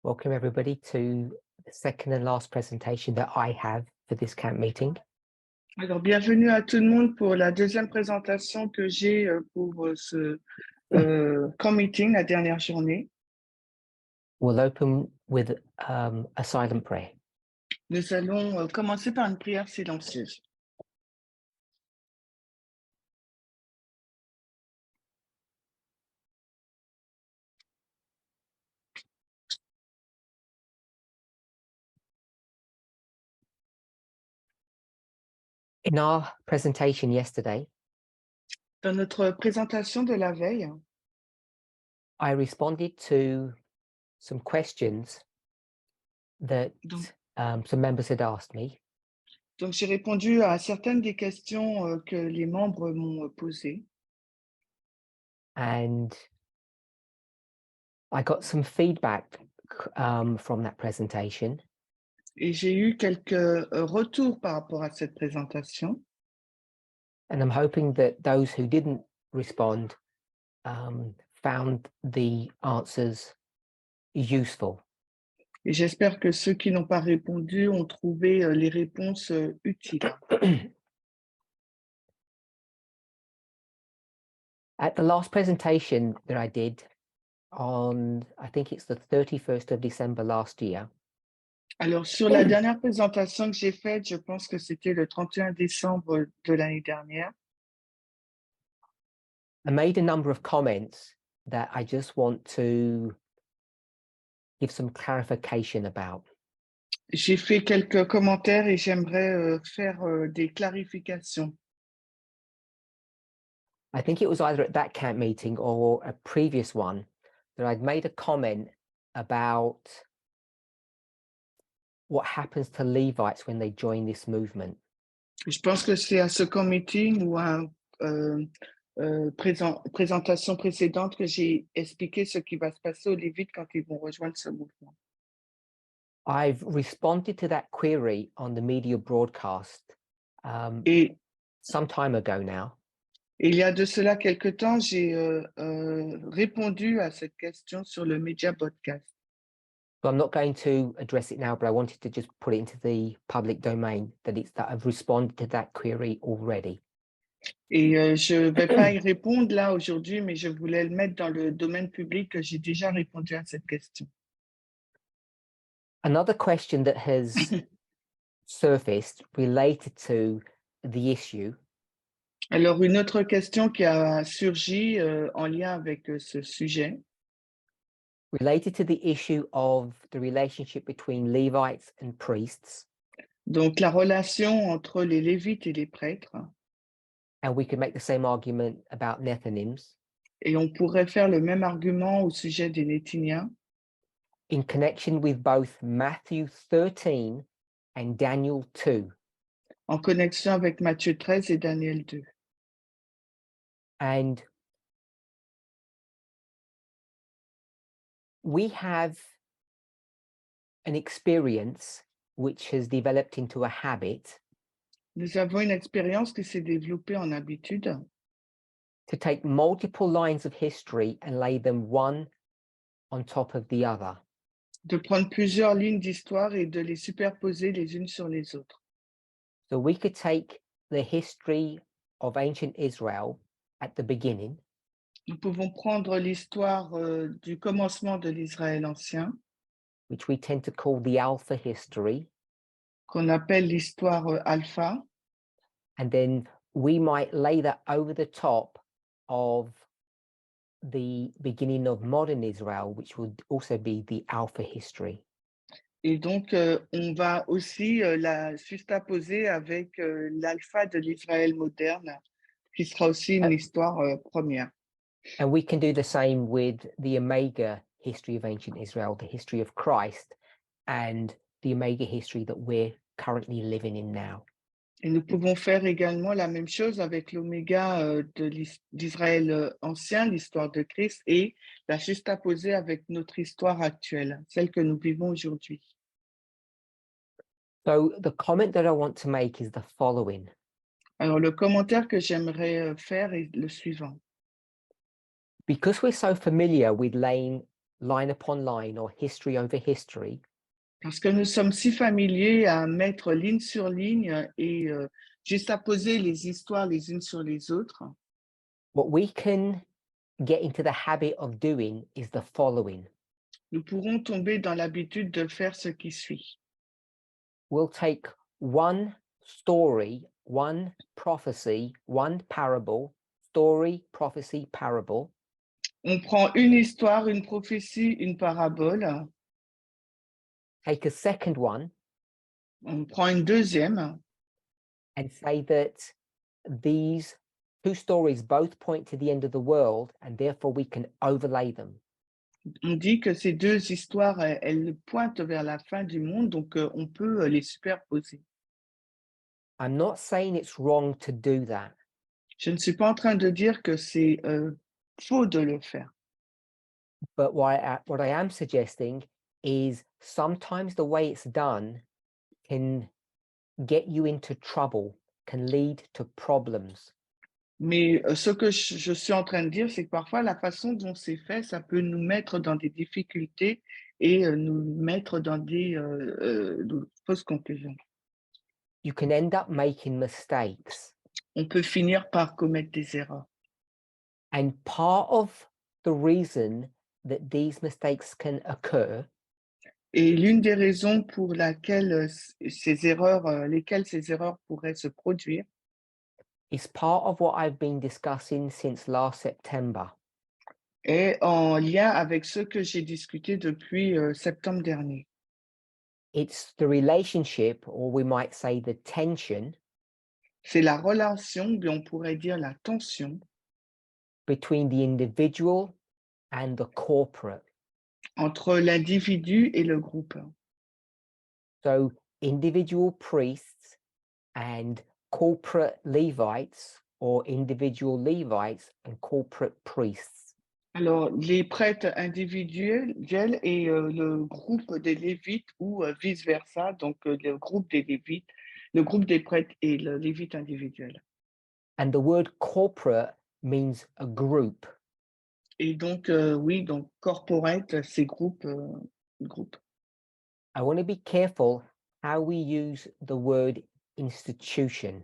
Welcome everybody to the second and last presentation that I have for this camp meeting. Alors, bienvenue à tout le monde pour la deuxième présentation que j'ai pour ce camp meeting, la dernière journée. We'll open with a silent prayer. Nous allons commencer par une prière silencieuse. In our presentation yesterday, Dans notre présentation de la veille, I responded to some questions that some members had asked me. donc j'ai répondu à certaines des questions que les membres m'ont posées. And I got some feedback from that presentation. Et j'ai eu quelques retours par rapport à cette présentation. And I'm hoping that those who didn't respond found the answers useful. Et j'espère que ceux qui n'ont pas répondu ont trouvé les réponses utiles. At the last presentation that I did on, I think it's the 31st of December last year, Alors, sur la dernière présentation que j'ai faite, je pense que c'était le 31 décembre de l'année dernière, I made a number of comments that I just want to give some clarification about. j'ai fait quelques commentaires et j'aimerais faire des clarifications. I think it was either at that camp meeting or a previous one that I'd made a comment about what happens to Levites when they join this movement. Je pense que c'est à ce camp meeting ou à présentation précédente que j'ai expliqué ce qui va se passer aux Lévites quand ils vont rejoindre ce mouvement. I've responded to that query on the media broadcast Et some time ago now. il y a de cela quelque temps, j'ai répondu à cette question sur le Media Podcast. So I'm not going to address it now, but I wanted to just put it into the public domain that I've responded to that query already. Et je ne vais pas y répondre là aujourd'hui, mais je voulais le mettre dans le domaine public que j'ai déjà répondu à cette question. Another question that has surfaced related to the issue Alors, une autre question qui a surgi en lien avec ce sujet, related to the issue of the relationship between Levites and priests. donc la relation entre les Lévites et les prêtres, And we could make the same argument about Nethinims et on pourrait faire le même argument au sujet des Néthiniens, in connection with both Matthew 13 and Daniel 2. en connexion avec Matthieu 13 et Daniel 2. And we have an experience which has developed into a habit Nous avons une expérience qui s'est développée en habitude to take multiple lines of history and lay them one on top of the other. de prendre plusieurs lignes d'histoire et de les superposer les unes sur les autres. So we could take the history of ancient Israel at the beginning, Nous pouvons prendre l'histoire du commencement de l'Israël ancien, which we tend to call the Alpha history, qu'on appelle l'histoire alpha, and then we might lay that over the top of the beginning of modern Israel, which would also be the Alpha history. et donc on va aussi la juxtaposer avec l'alpha de l'Israël moderne, qui sera aussi une histoire première. And we can do the same with the Omega history of ancient Israel, the history of Christ, and the Omega history that we're currently living in now. Et nous pouvons faire également la même chose avec l'oméga d'Israël ancien, l'histoire de Christ, et la juxtaposer avec notre histoire actuelle, celle que nous vivons aujourd'hui. So the comment that I want to make is the following. Alors, le commentaire que j'aimerais faire est le suivant. Because we're so familiar with laying line upon line or history over history, parce que nous sommes si familiers à mettre ligne sur ligne et juste à poser les histoires les unes sur les autres. what we can get into the habit of doing is the following. Nous pourrons tomber dans l'habitude de faire ce qui suit. We'll take one story, one prophecy, one parable, story, prophecy, parable, On prend une histoire, une prophétie, une parabole, take a second one, on prend une deuxième and say that these two stories both point to the end of the world, and therefore we can overlay them. on dit que ces deux histoires, elles pointent vers la fin du monde, donc on peut les superposer. I'm not saying it's wrong to do that, Je ne suis pas en train de dire que c'est faux de le faire. but what I am suggesting is sometimes the way it's done can get you into trouble, can lead to problems. Mais ce que je suis en train de dire, c'est que parfois, la façon dont c'est fait, ça peut nous mettre dans des difficultés et nous mettre dans des fausses conclusions. You can end up making mistakes. On peut finir par commettre des erreurs. And part of the reason that these mistakes can occur Et l'une des raisons pour laquelle ces erreurs, lesquelles ces erreurs pourraient se produire, is part of what I've been discussing since last September. est en lien avec ce que j'ai discuté depuis septembre dernier. It's the relationship, or we might say the tension, C'est la relation, bien on pourrait dire la tension, between the individual and the corporate. entre l'individu et le groupe. So individual priests and corporate Levites, or individual Levites and corporate priests. Alors, les prêtres individuels et le groupe des Lévites ou vice-versa, donc le groupe des Lévites, le groupe des prêtres et le Lévite individuel. And the word corporate means a group. Et donc, oui, donc corporate, c'est groupe. I want to be careful how we use the word institution.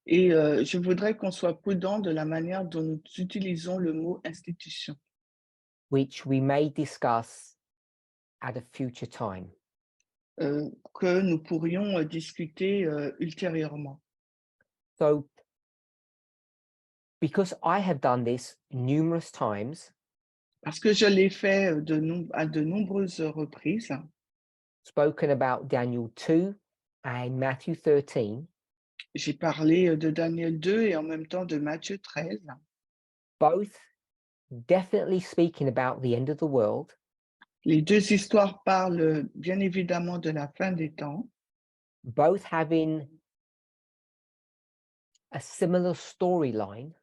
Et je voudrais qu'on soit prudent de la manière dont nous utilisons le mot institution, Which we may discuss at a future time. que nous pourrions discuter ultérieurement. So, because I have done this numerous times, Parce que je l'ai fait à de nombreuses reprises, spoken about Daniel 2 and Matthew 13, j'ai parlé de Daniel 2 et en même temps de Matthieu 13, both definitely speaking about the end of the world, les deux histoires parlent bien évidemment de la fin des temps, both having a similar storyline,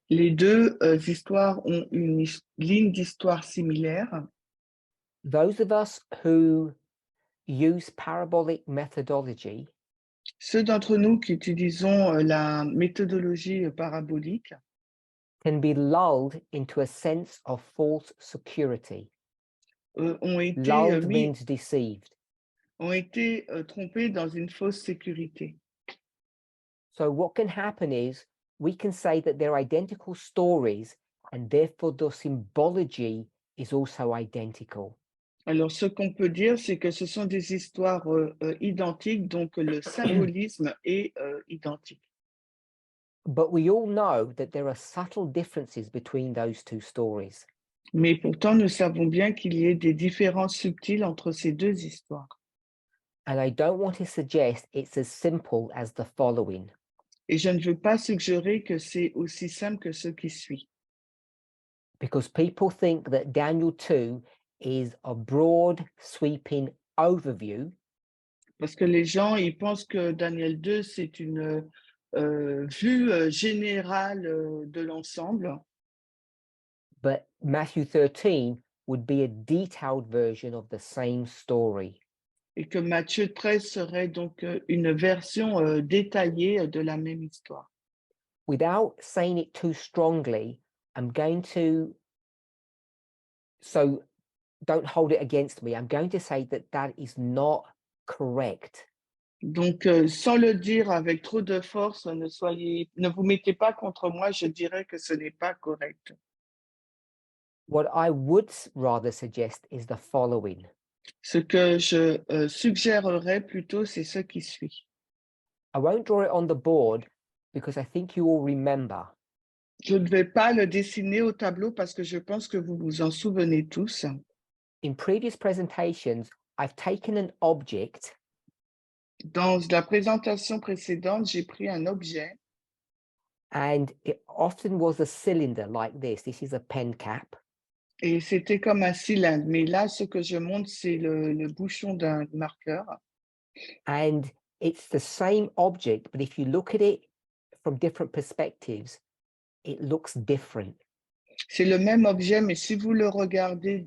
les deux histoires ont une ligne d'histoire similaire. those of us who use parabolic methodology Ceux d'entre nous qui utilisons la méthodologie parabolique can be lulled into a sense of false security. ont été, Lulled means deceived. trompés dans une fausse sécurité. So what can happen is we can say that they're identical stories, and therefore the symbology is also identical. Alors, ce qu'on peut dire, c'est que ce sont des histoires identiques, donc le symbolisme est identique. But we all know that there are subtle differences between those two stories. Mais pourtant, nous savons bien qu'il y ait des différences subtiles entre ces deux histoires. And I don't want to suggest it's as simple as the following. Et je ne veux pas suggérer que c'est aussi simple que ce qui suit. Because people think that Daniel 2 is a broad, sweeping overview. Parce que les gens, ils pensent que Daniel 2, c'est une vue générale de l'ensemble. But Matthew 13 would be a detailed version of the same story. Et que Matthieu 13 serait donc une version détaillée de la même histoire. Without saying it too strongly, I'm going to... So don't hold it against me. I'm going to say that that is not correct. Donc, sans le dire avec trop de force, ne vous mettez pas contre moi, je dirais que ce n'est pas correct. What I would rather suggest is the following. Ce que je suggérerais plutôt, c'est ce qui suit. I won't draw it on the board because I think you all remember. Je ne vais pas le dessiner au tableau parce que je pense que vous vous en souvenez tous. In previous presentations, I've taken an object Dans la présentation précédente, j'ai pris un objet and it often was a cylinder like this. This is a pen cap. et c'était comme un cylindre. Mais là, ce que je montre, c'est le bouchon d'un marqueur. And it's the same object, but if you look at it from different perspectives, it looks different. C'est le même objet, mais si vous le regardez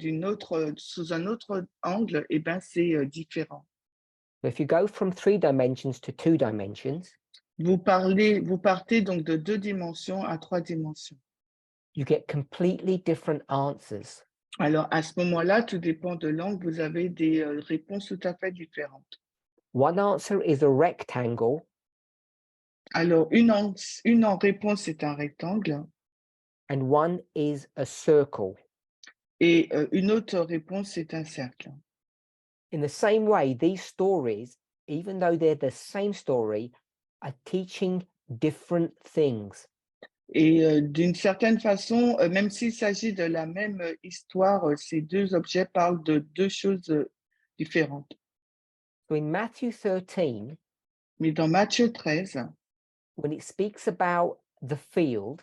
sous un autre angle, eh ben, c'est différent. So if you go from 3 dimensions to 2 dimensions, Vous partez donc de 2 dimensions à 3 dimensions. you get completely different answers. Alors, à ce moment-là, tout dépend de l'angle, vous avez des réponses tout à fait différentes. One answer is a rectangle, Alors, une en réponse, c'est un rectangle, and one is a circle. et une autre réponse, c'est un cercle. In the same way, these stories, even though they're the same story, are teaching different things. Et d'une certaine façon, même s'il s'agit de la même histoire, ces 2 objets parlent de 2 choses différentes. So in Matthew 13, Mais dans Matthieu 13, when it speaks about the field,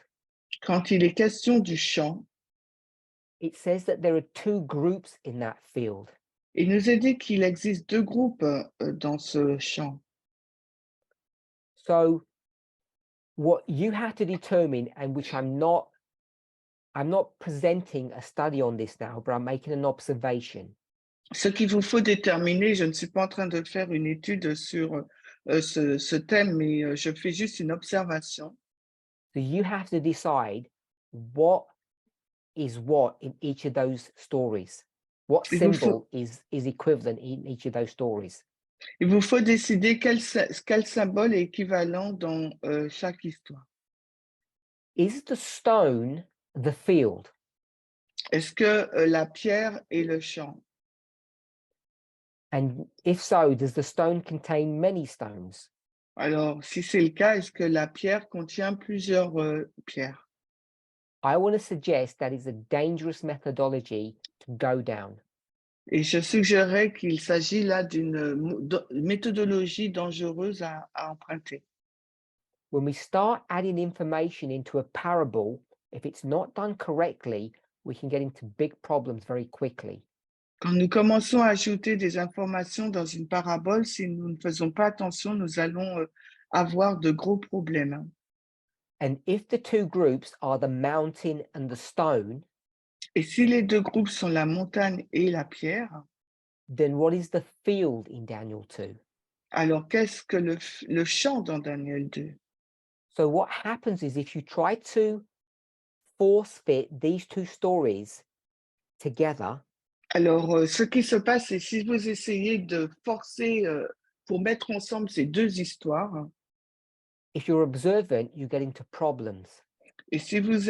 quand il est question du champ, it says that there are 2 groups in that field. il nous est dit qu'il existe 2 groupes dans ce champ. So what you have to determine, and which I'm not presenting a study on this now, but I'm making an observation. Ce qu'il vous faut déterminer, je ne suis pas en train de faire une étude sur ce thème, mais je fais juste une observation. So you have to decide what is what in each of those stories. What Il vous symbol faut, is equivalent in each of those stories. il vous faut décider quel symbole est équivalent dans chaque histoire. Is the stone the field? Est-ce que la pierre est le champ? And if so, does the stone contain many stones? Alors, si c'est le cas, est-ce que la pierre contient plusieurs pierres? I want to suggest that is a dangerous methodology to go down. Et je suggérerais qu'il s'agit là d'une méthodologie dangereuse à emprunter. When we start adding information into a parable, if it's not done correctly, we can get into big problems very quickly. Quand nous commençons à ajouter des informations dans une parabole, si nous ne faisons pas attention, nous allons avoir de gros problèmes. And if the 2 groups are the mountain and the stone, Et si les 2 groupes sont la montagne et la pierre, then what is the field in Daniel 2? alors qu'est-ce que le champ dans Daniel 2? So what happens is if you try to force fit these 2 stories together, Alors, ce qui se passe, c'est si vous essayez de forcer pour mettre ensemble ces 2 histoires, if you're observant, you get into problems. et si vous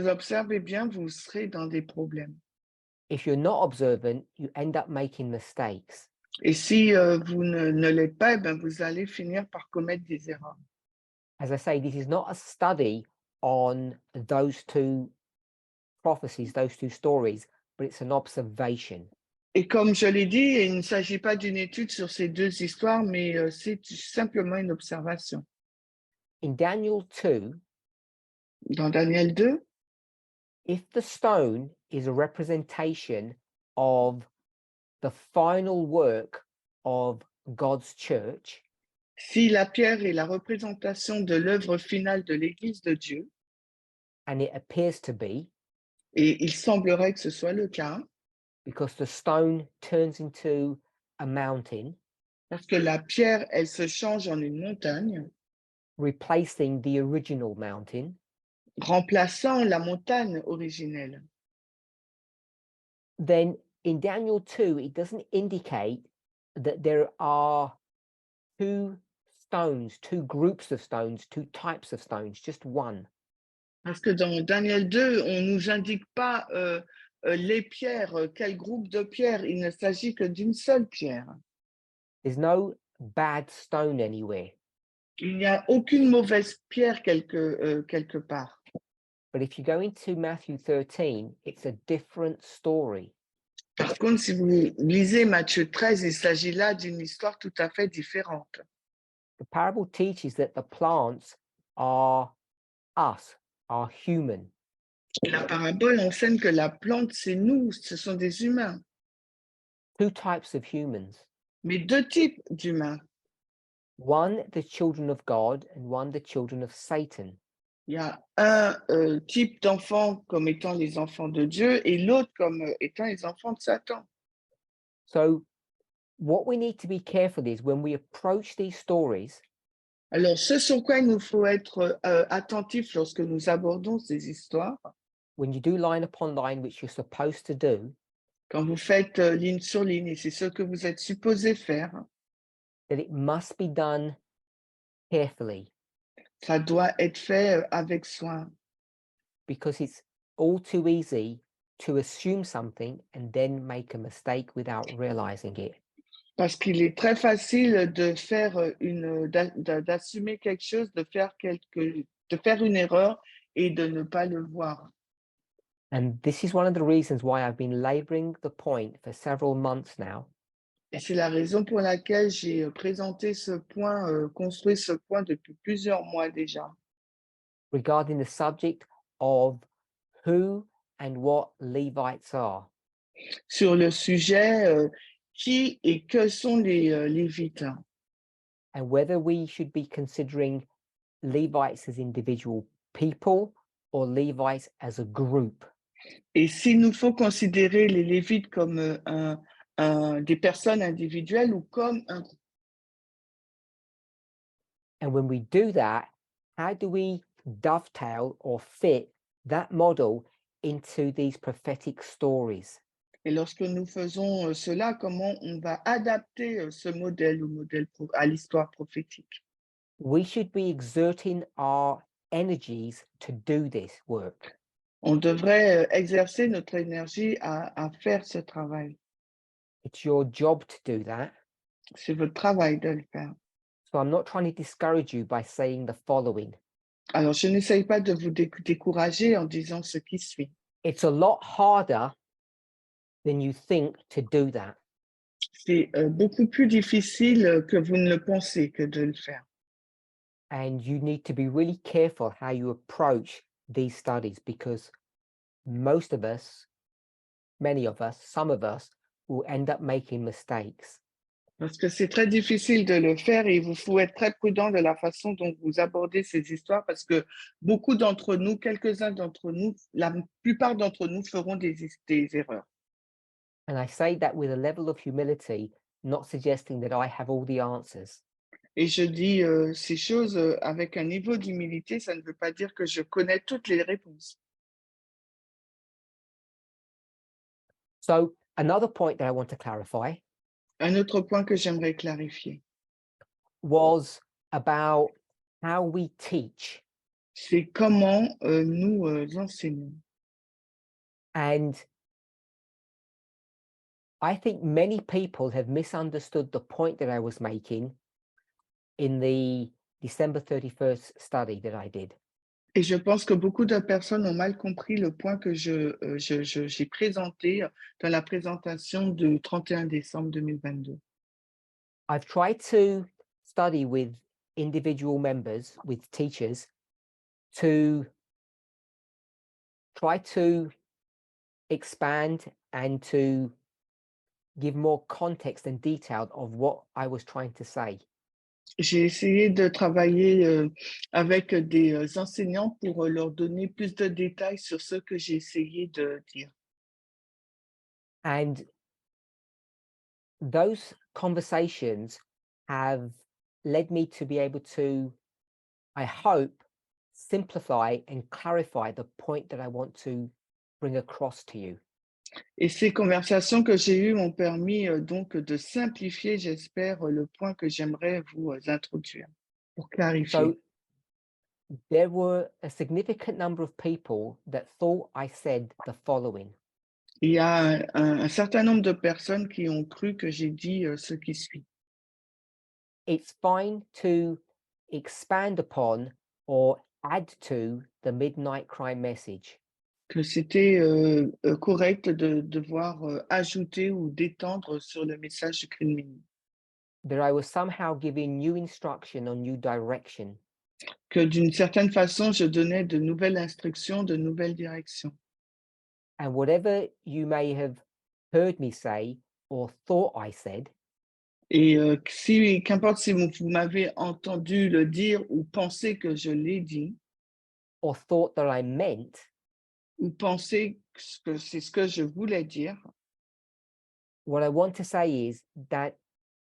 observez bien, vous serez dans des problèmes. If you're not observant, you end up making mistakes. Et si vous ne l'êtes pas, eh ben, vous allez finir par commettre des erreurs. As I say, this is not a study on those 2 prophecies, those 2 stories, but it's an observation. Et comme je l'ai dit, il ne s'agit pas d'une étude sur ces 2 histoires, mais c'est simplement une observation. In Daniel 2, Dans Daniel 2, if the stone is a representation of the final work of God's church, si la pierre est la représentation de l'œuvre finale de l'Église de Dieu, and it appears to be, et il semblerait que ce soit le cas, because the stone turns into a mountain, parce que la pierre, elle se change en une montagne, replacing the original mountain, remplaçant la montagne originelle. then in Daniel 2, it doesn't indicate that there are two stones, two groups of stones, two types of stones, just one. Parce que dans Daniel 2, on ne nous indique pas les pierres, quel groupe de pierres. Il ne s'agit que d'une seule pierre. There's no bad stone anywhere. Il n'y a aucune mauvaise pierre quelque part. But if you go into Matthew 13, it's a different story. Par contre, si vous lisez Matthieu 13, il s'agit là d'une histoire tout à fait différente. The parable teaches that the plants are us, are human. La parabole enseigne que la plante, c'est nous, ce sont des humains, Two types of humans. mais deux types d'humains. One, the children of God, and one, the children of Satan. Il y a un type d'enfants comme étant les enfants de Dieu et l'autre comme étant les enfants de Satan. So what we need to be careful is when we approach these stories, Alors, ce sur quoi il nous faut être attentif lorsque nous abordons ces histoires, when you do line upon line, which you're supposed to do, quand vous faites ligne sur ligne, et c'est ce que vous êtes supposé faire, that it must be done carefully, ça doit être fait avec soin. because it's all too easy to assume something and then make a mistake without realizing it. Parce qu'il est très facile de faire d'assumer quelque chose, de faire une erreur et de ne pas le voir. And this is one of the reasons why I've been laboring the point for several months now, Et c'est la raison pour laquelle j'ai présenté ce point, construit ce point depuis plusieurs mois déjà, regarding the subject of who and what Levites are. sur le sujet qui et que sont les Lévites, And whether we should be considering Levites as individual people or Levites as a group. et s'il nous faut considérer les Lévites comme des personnes individuelles ou comme un groupe. And when we do that, how do we dovetail or fit that model into these prophetic stories? Et lorsque nous faisons cela, comment on va adapter ce modèle à l'histoire prophétique? We should be exerting our energies to do this work. On devrait exercer notre énergie à faire ce travail. It's your job to do that. C'est votre travail de le faire. So I'm not trying to discourage you by saying the following. Alors, je n'essaye pas de vous décourager en disant ce qui suit. It's a lot harder than you think to do that. C'est beaucoup plus difficile que vous ne le pensez que de le faire. And you need to be really careful how you approach these studies, because most of us, many of us, some of us will end up making mistakes. Parce que c'est très difficile de le faire et il vous faut être très prudent de la façon dont vous abordez ces histoires parce que beaucoup d'entre nous, quelques-uns d'entre nous, la plupart d'entre nous feront des erreurs. And I say that with a level of humility, not suggesting that I have all the answers. Et je dis ces choses avec un niveau d'humilité, ça ne veut pas dire que je connais toutes les réponses. So another point that I want to clarify Un autre point que j'aimerais clarifier, was about how we teach. c'est comment nous enseignons. And I think many people have misunderstood the point that I was making in the December 31st study that I did. Et je pense que beaucoup de personnes ont mal compris le point que j'ai présenté dans la présentation du 31 décembre 2022. I've tried to study with individual members, with teachers, to try to expand and to give more context and detail of what I was trying to say. J'ai essayé de travailler avec des enseignants pour leur donner plus de détails sur ce que j'ai essayé de dire. And those conversations have led me to be able to, I hope, simplify and clarify the point that I want to bring across to you. Et ces conversations que j'ai eues m'ont permis donc de simplifier, j'espère, le point que j'aimerais vous introduire pour clarifier. So there were a significant number of people that thought I said the following. Il y a un certain nombre de personnes qui ont cru que j'ai dit ce qui suit. It's fine to expand upon or add to the midnight cry message. Que c'était correct de devoir ajouter ou d'étendre sur le message du cri de minuit. That I was somehow giving new instruction or new direction. Que d'une certaine façon, je donnais de nouvelles instructions, de nouvelles directions. And whatever you may have heard me say or thought I said, Et si, qu'importe si vous m'avez entendu le dire ou pensé que je l'ai dit, or thought that I meant, ou pensé que c'est ce que je voulais dire, what I want to say is that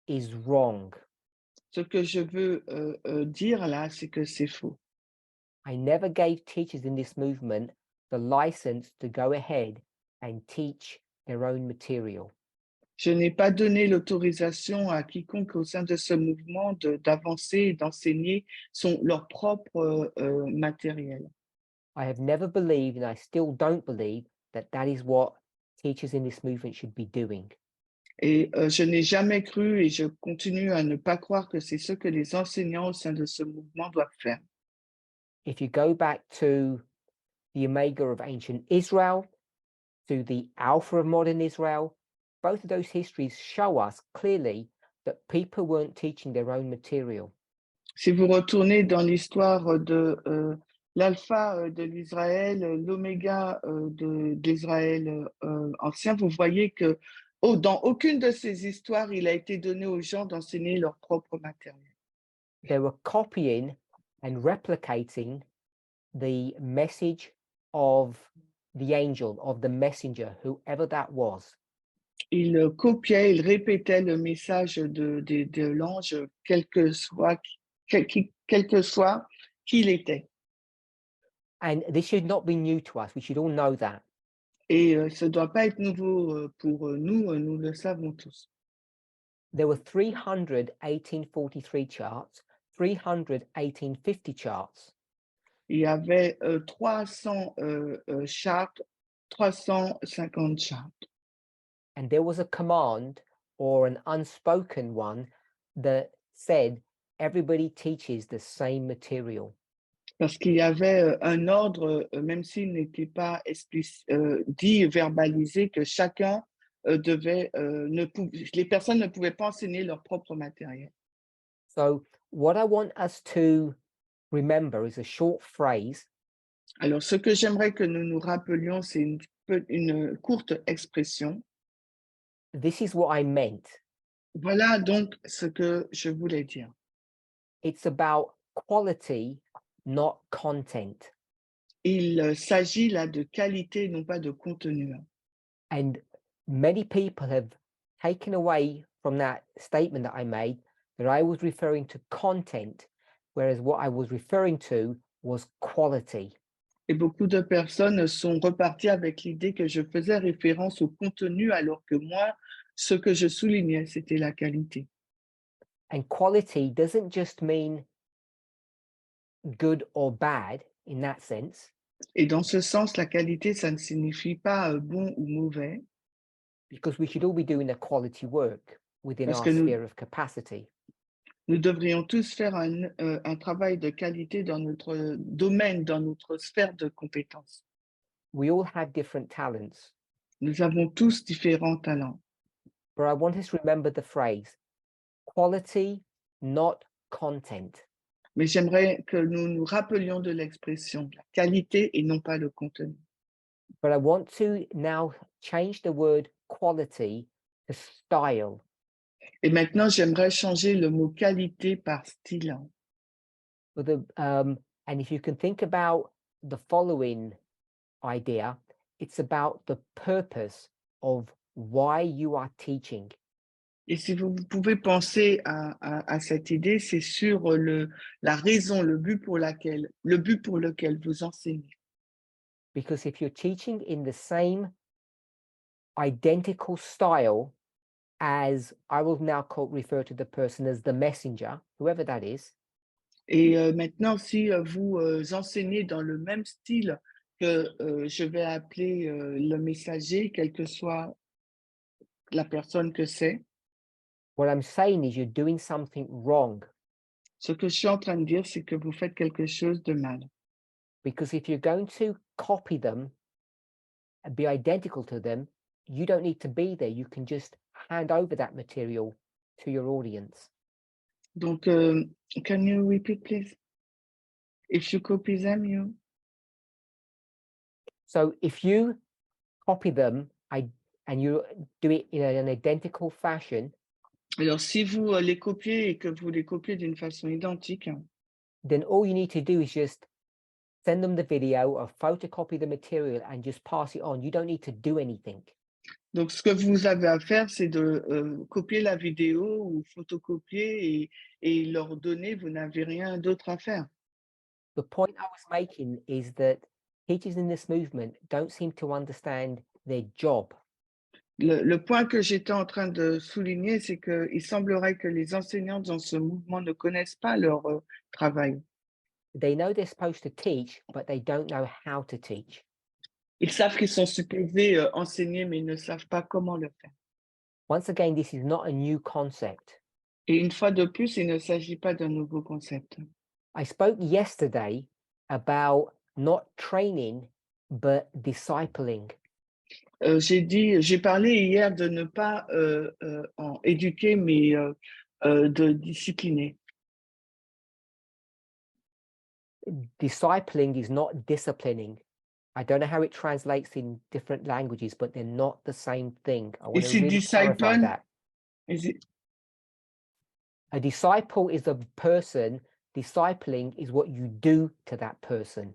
is wrong. ce que je veux dire là, c'est que c'est faux. I never gave teachers in this movement the license to go ahead and teach their own material. Je n'ai pas donné l'autorisation à quiconque au sein de ce mouvement d'avancer et d'enseigner leur propre matériel. I have never believed, and I still don't believe, that that is what teachers in this movement should be doing. Et je n'ai jamais cru et je continue à ne pas croire que c'est ce que les enseignants au sein de ce mouvement doivent faire. If you go back to the Omega of ancient Israel, to the Alpha of modern Israel, both of those histories show us clearly that people weren't teaching their own material. Si vous retournez dans l'histoire de l'alpha de l'Israël, l'oméga d'Israël ancien, vous voyez que dans aucune de ces histoires, il a été donné aux gens d'enseigner leur propre matériel. They were copying and replicating the message of the angel, of the messenger, whoever that was. Il copiait, il répétait le message de l'ange, quel que soit qu'il était. And this should not be new to us. We should all know that. Et ce ne doit pas être nouveau pour nous, nous le savons tous. There were 300 1843 charts, 300 1850 charts, Il y avait 300 chartes, 350 chartes. and there was a command or an unspoken one that said everybody teaches the same material. Parce qu'il y avait un ordre, même s'il n'était pas dit, verbalisé, que chacun les personnes ne pouvaient pas enseigner leur propre matériel. So what I want us to remember is a short phrase. Alors, ce que j'aimerais que nous nous rappelions, c'est une courte expression. This is what I meant. Voilà donc ce que je voulais dire. It's about quality, not content. Il s'agit là de qualité, non pas de contenu. And many people have taken away from that statement that I made that I was referring to content, whereas what I was referring to was quality. Et beaucoup de personnes sont reparties avec l'idée que je faisais référence au contenu, alors que moi, ce que je soulignais, c'était la qualité. And quality doesn't just mean good or bad in that sense, Et dans ce sens, la qualité, ça ne signifie pas bon ou mauvais, because we should all be doing the quality work within parce our que sphere of capacity. nous devrions tous faire un travail de qualité dans notre domaine, dans notre sphère de compétences. We all have different talents, Nous avons tous différents talents. but I want us to remember the phrase quality, not content. Mais j'aimerais que nous nous rappelions de l'expression la qualité et non pas le contenu. But I want to now change the word quality to style. Et maintenant, j'aimerais changer le mot qualité par style. And if you can think about the following idea, it's about the purpose of why you are teaching. Et si vous pouvez penser à cette idée, c'est sur la raison, le but pour lequel vous enseignez. Because if you're teaching in the same identical style as I will now refer to the person as the messenger, whoever that is. Et maintenant, si vous enseignez dans le même style que je vais appeler le messager, quelle que soit la personne que c'est, What I'm saying is you're doing something wrong, ce que je suis en train de dire, c'est que vous faites quelque chose de mal. because if you're going to copy them and be identical to them, you don't need to be there. You can just hand over that material to your audience. Donc, can you repeat, please? If you copy them, you... So if you copy them and you do it in an identical fashion, Alors, si vous les copiez et que vous les copiez d'une façon identique, then all you need to do is just send them the video or photocopy the material and just pass it on. You don't need to do anything. donc ce que vous avez à faire, c'est de copier la vidéo ou photocopier et leur donner, vous n'avez rien d'autre à faire. The point I was making is that teachers in this movement don't seem to understand their job. Le point que j'étais en train de souligner, c'est qu'il semblerait que les enseignants dans ce mouvement ne connaissent pas leur travail. They know they're supposed to teach, but they don't know how to teach. Ils savent qu'ils sont supposés enseigner, mais ils ne savent pas comment le faire. Once again, this is not a new concept. Et une fois de plus, il ne s'agit pas d'un nouveau concept. I spoke yesterday about not training, but discipling. J'ai parlé hier de ne pas en éduquer, mais de discipliner. Discipling is not disciplining. I don't know how it translates in different languages, but they're not the same thing. I want to Ici, really clarify disciple, that. A disciple is a person. Discipling is what you do to that person.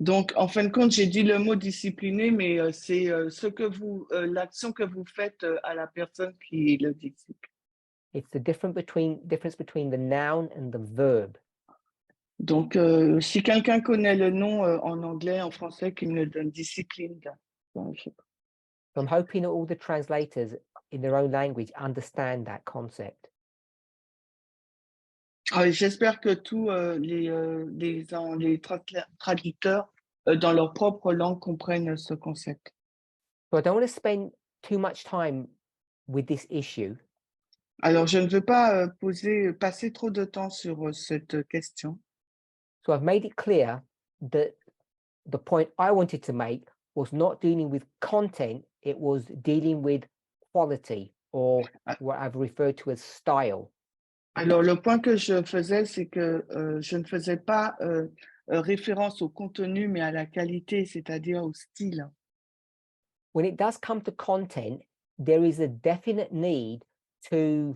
donc, en fin de compte, j'ai dit le mot discipliner, mais c'est ce que vous, l'action que vous faites à la personne qui est le disciple. It's the difference between the noun and the verb. Donc, si quelqu'un connaît le nom en anglais, en français, qu'il me donne discipline. So I'm hoping that all the translators in their own language understand that concept. J'espère que tous les traducteurs dans leur propre langue comprennent ce concept. So I don't want to spend too much time with this issue. Alors, je ne veux pas passer trop de temps sur cette question. So I've made it clear that the point I wanted to make was not dealing with content, it was dealing with quality, or what I've referred to as style. Alors, le point que je faisais, c'est que je ne faisais pas référence au contenu, mais à la qualité, c'est-à-dire au style. When it does come to content, there is a definite need to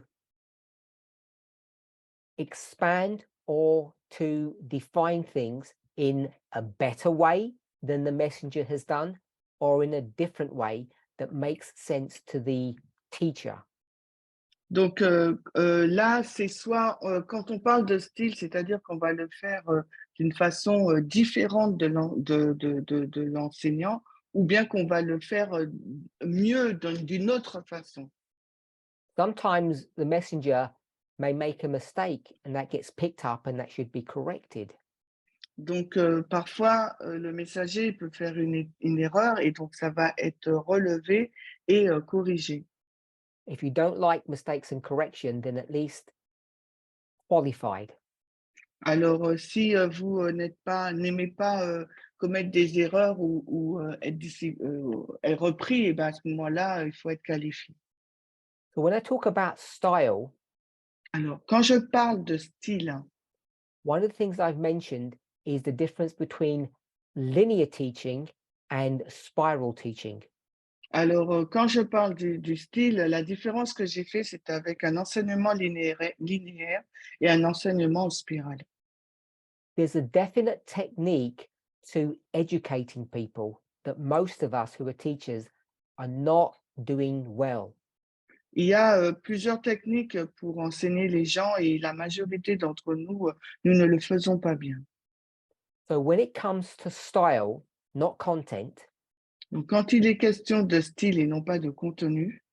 expand or to define things in a better way than the messenger has done, or in a different way that makes sense to the teacher. Donc là, c'est soit quand on parle de style, c'est-à-dire qu'on va le faire d'une façon différente de l'enseignant, ou bien qu'on va le faire mieux d'une autre façon. Sometimes the messenger may make a mistake and that gets picked up and that should be corrected. Donc parfois, le messager peut faire une erreur et donc ça va être relevé et corrigé. If you don't like mistakes and correction, then at least qualified. Alors, si vous n'aimez pas commettre des erreurs ou être repris, et ben, à ce moment-là, il faut être qualifié. So when I talk about style, Alors, quand je parle de style, one of the things I've mentioned is the difference between linear teaching and spiral teaching. alors quand je parle du style, la différence que j'ai fait, c'est avec un enseignement linéaire et un enseignement en spirale. There's a definite technique to educating people that most of us who are teachers are not doing well. Il y a plusieurs techniques pour enseigner les gens et la majorité d'entre nous, nous ne le faisons pas bien. So when it comes to style, not content, Donc, quand il est question de style et non pas de contenu,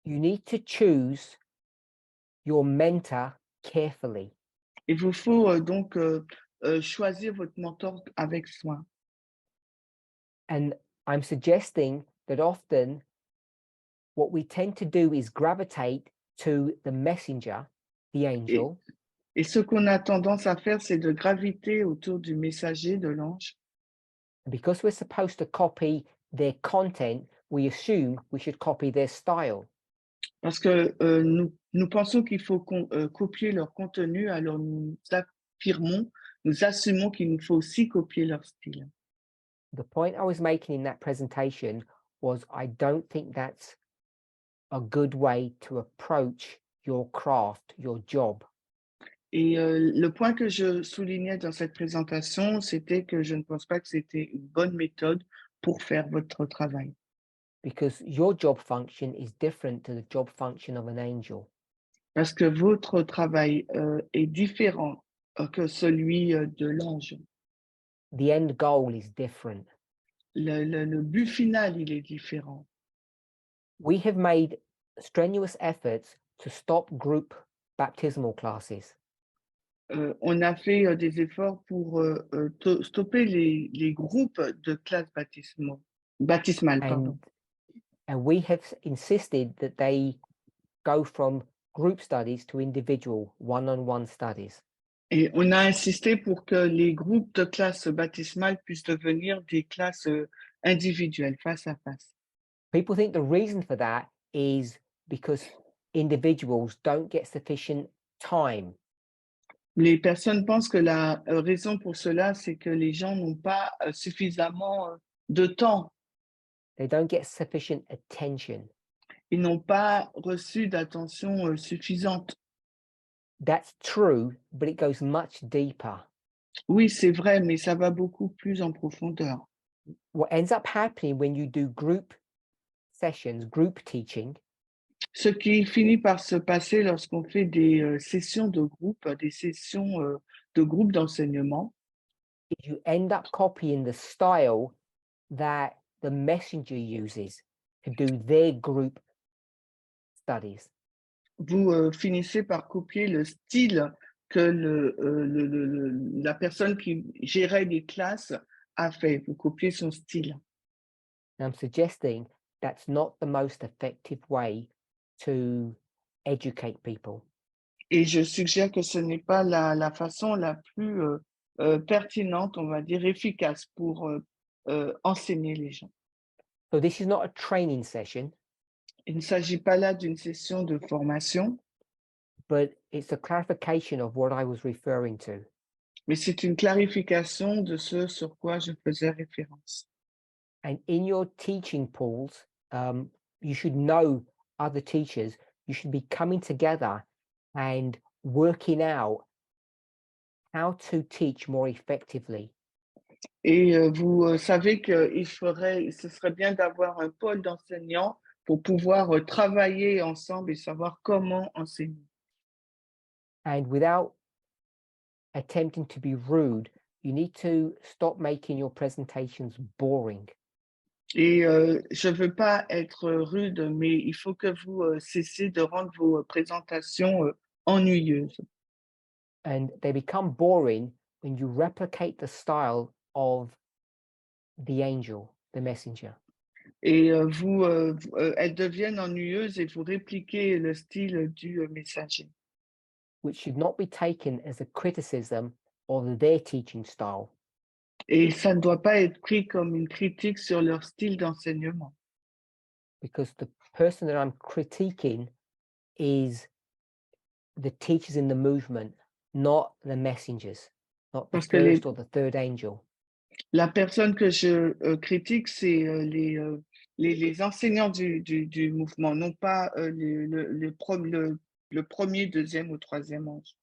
you need to choose your mentor carefully. il vous faut donc choisir votre mentor avec soin. And I'm suggesting that often what we tend to do is gravitate to the messenger, the Et, angel, et ce qu'on a tendance à faire, c'est de graviter autour du messager, de l'ange. because we're supposed to copy their content, we assume we should copy their style. Parce que nous pensons qu'il faut copier leur contenu, alors nous affirmons, nous assumons qu'il nous faut aussi copier leur style. The point I was making in that presentation was I don't think that's a good way to approach your craft, your job. Et le point que je soulignais dans cette présentation, c'était que je ne pense pas que c'était une bonne méthode pour faire votre travail. Because your job function is different to the job function of an angel. Parce que votre travail est différent que celui de l'ange. The end goal is different. Le but final, il est différent. We have made strenuous efforts to stop group baptismal classes. On a fait des efforts pour stopper les groupes de classes baptismales. Pardon. And we have insisted that they go from group studies to individual one-on-one studies. Et on a insisté pour que les groupes de classes baptismales puissent devenir des classes individuelles, face à face. People think the reason for that is because individuals don't get sufficient time. Les personnes pensent que la raison pour cela, c'est que les gens n'ont pas suffisamment de temps. They don't get sufficient attention. Ils n'ont pas reçu d'attention suffisante. That's true, but it goes much deeper. Oui, c'est vrai, mais ça va beaucoup plus en profondeur. What ends up happening when you do group sessions, group teaching, Ce qui finit par se passer lorsqu'on fait des sessions de groupe, des sessions de groupe d'enseignement, is you end up copying the style that the messenger uses to do their group studies. vous finissez par copier le style que la personne qui gérait les classes a fait. Vous copiez son style. And I'm suggesting that's not the most effective way to educate people. Et je suggère que ce n'est pas la façon la plus pertinente, on va dire, efficace pour enseigner les gens. So this is not a training session, Il ne s'agit pas là d'une session de formation, but it's a clarification of what I was referring to. mais c'est une clarification de ce sur quoi je faisais référence. And in your teaching pools, you should know other teachers. You should be coming together and working out how to teach more effectively. Et vous savez que ce serait bien d'avoir un pôle d'enseignants pour pouvoir travailler ensemble et savoir comment enseigner. And without attempting to be rude, you need to stop making your presentations boring. Et je ne veux pas être rude, mais il faut que vous cessiez de rendre vos présentations ennuyeuses. And they become boring when you replicate the style of the angel, the messenger. Et elles deviennent ennuyeuses et vous répliquez le style du messager. Which should not be taken as a criticism of their teaching style. Et ça ne doit pas être pris comme une critique sur leur style d'enseignement. Because the person that I'm critiquing is the teachers in the movement, not the messengers, not the Parce que first or the third angel. la personne que je critique, c'est les enseignants du mouvement, non pas le premier, deuxième ou troisième ange.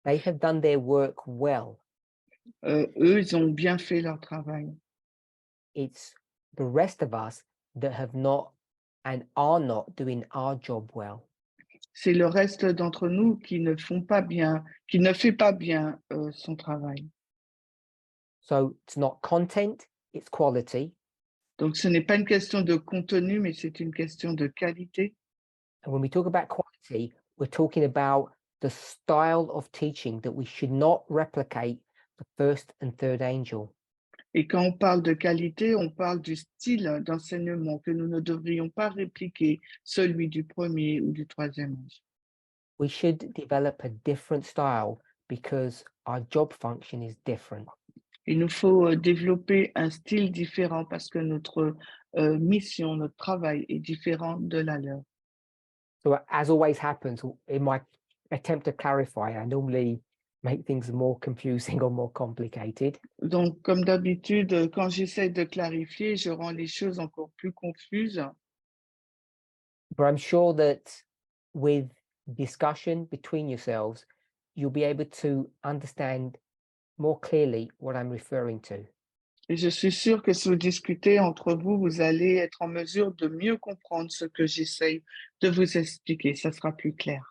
They have done their work well. Eux, ils ont bien fait leur travail. It's the rest of us that have not and are not doing our job well. C'est le reste d'entre nous qui ne font pas bien, qui ne fait pas bien son travail. So it's not content, it's quality. Donc, ce n'est pas une question de contenu, mais c'est une question de qualité. And when we talk about quality, we're talking about the style of teaching that we should not replicate the first and third angel. Et quand on parle de qualité, on parle du style d'enseignement que nous ne devrions pas répliquer celui du premier ou du troisième ange. We should develop a different style because our job function is different. Il nous faut développer un style différent parce que notre mission, notre travail est différent de la leur. So as always happens in my attempt to clarify, I normally make things more confusing or more complicated. Donc, comme d'habitude, quand j'essaie de clarifier, je rends les choses encore plus confuses. But I'm sure that with discussion between yourselves, you'll be able to understand more clearly what I'm referring to. Et je suis sûre que si vous discutez entre vous, vous allez être en mesure de mieux comprendre ce que j'essaye de vous expliquer. Ça sera plus clair.